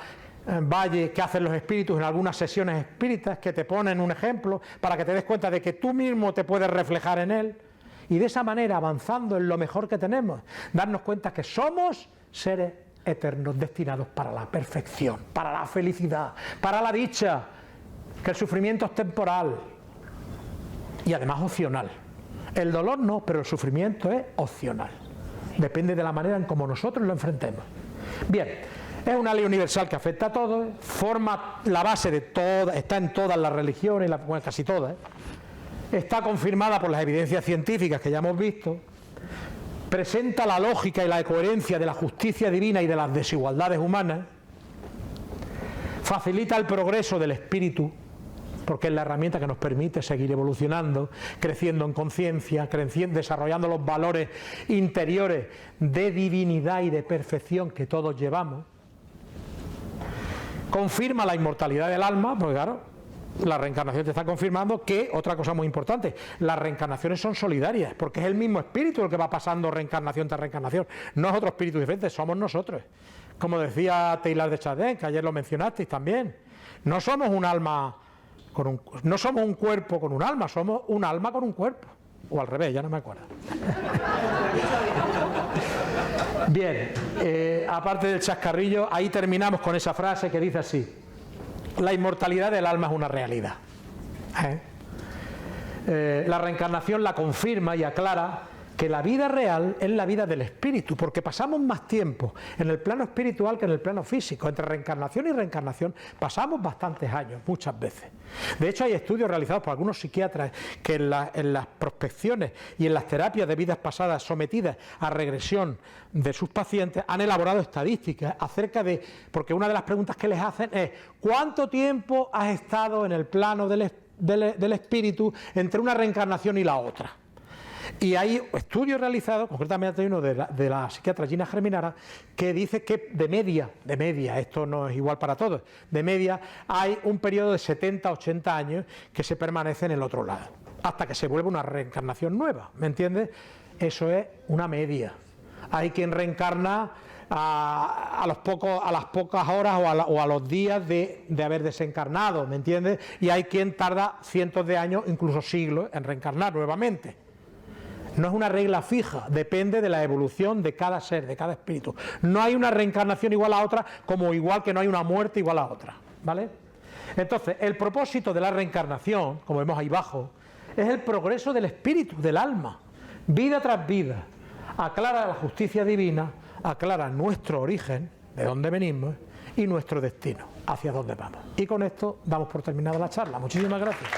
Valle, que hacen los espíritus en algunas sesiones espíritas, que te ponen un ejemplo para que te des cuenta de que tú mismo te puedes reflejar en él, y de esa manera, avanzando en lo mejor que tenemos, darnos cuenta que somos seres eternos, destinados para la perfección, para la felicidad, para la dicha, que el sufrimiento es temporal y además opcional. El dolor no, pero el sufrimiento es opcional. Depende de la manera en cómo nosotros lo enfrentemos. Bien, es una ley universal que afecta a todos, forma la base de todas, está en todas las religiones, bueno, casi todas, está confirmada por las evidencias científicas que ya hemos visto, presenta la lógica y la coherencia de la justicia divina y de las desigualdades humanas, facilita el progreso del espíritu, porque es la herramienta que nos permite seguir evolucionando, creciendo en conciencia, desarrollando los valores interiores de divinidad y de perfección que todos llevamos. Confirma la inmortalidad del alma, porque claro, la reencarnación te está confirmando que, otra cosa muy importante, las reencarnaciones son solidarias, porque es el mismo espíritu el que va pasando reencarnación tras reencarnación, no es otro espíritu diferente, somos nosotros. Como decía Teilhard de Chardin, que ayer lo mencionasteis también, no somos un alma no somos un cuerpo con un alma, somos un alma con un cuerpo, o al revés, ya no me acuerdo. Bien, aparte del chascarrillo, ahí terminamos con esa frase que dice así: la inmortalidad del alma es una realidad. La reencarnación la confirma y aclara que la vida real es la vida del espíritu, porque pasamos más tiempo en el plano espiritual que en el plano físico. Entre reencarnación y reencarnación pasamos bastantes años, muchas veces. De hecho, hay estudios realizados por algunos psiquiatras que en las prospecciones y en las terapias de vidas pasadas sometidas a regresión de sus pacientes han elaborado estadísticas acerca de, porque una de las preguntas que les hacen es: ¿cuánto tiempo has estado en el plano del espíritu entre una reencarnación y la otra? Y hay estudios realizados, concretamente hay uno de la psiquiatra Gina Germinara, que dice que de media, esto no es igual para todos, de media hay un periodo de 70-80 años que se permanece en el otro lado, hasta que se vuelve una reencarnación nueva, ¿me entiendes? Eso es una media. Hay quien reencarna a las pocas horas o a los días de haber desencarnado, ¿me entiendes? Y hay quien tarda cientos de años, incluso siglos, en reencarnar nuevamente. No es una regla fija, depende de la evolución de cada ser, de cada espíritu. No hay una reencarnación igual a otra, como igual que no hay una muerte igual a otra, ¿vale? Entonces, el propósito de la reencarnación, como vemos ahí abajo, es el progreso del espíritu, del alma, vida tras vida. Aclara la justicia divina, aclara nuestro origen, de dónde venimos, y nuestro destino, hacia dónde vamos. Y con esto damos por terminada la charla. Muchísimas gracias.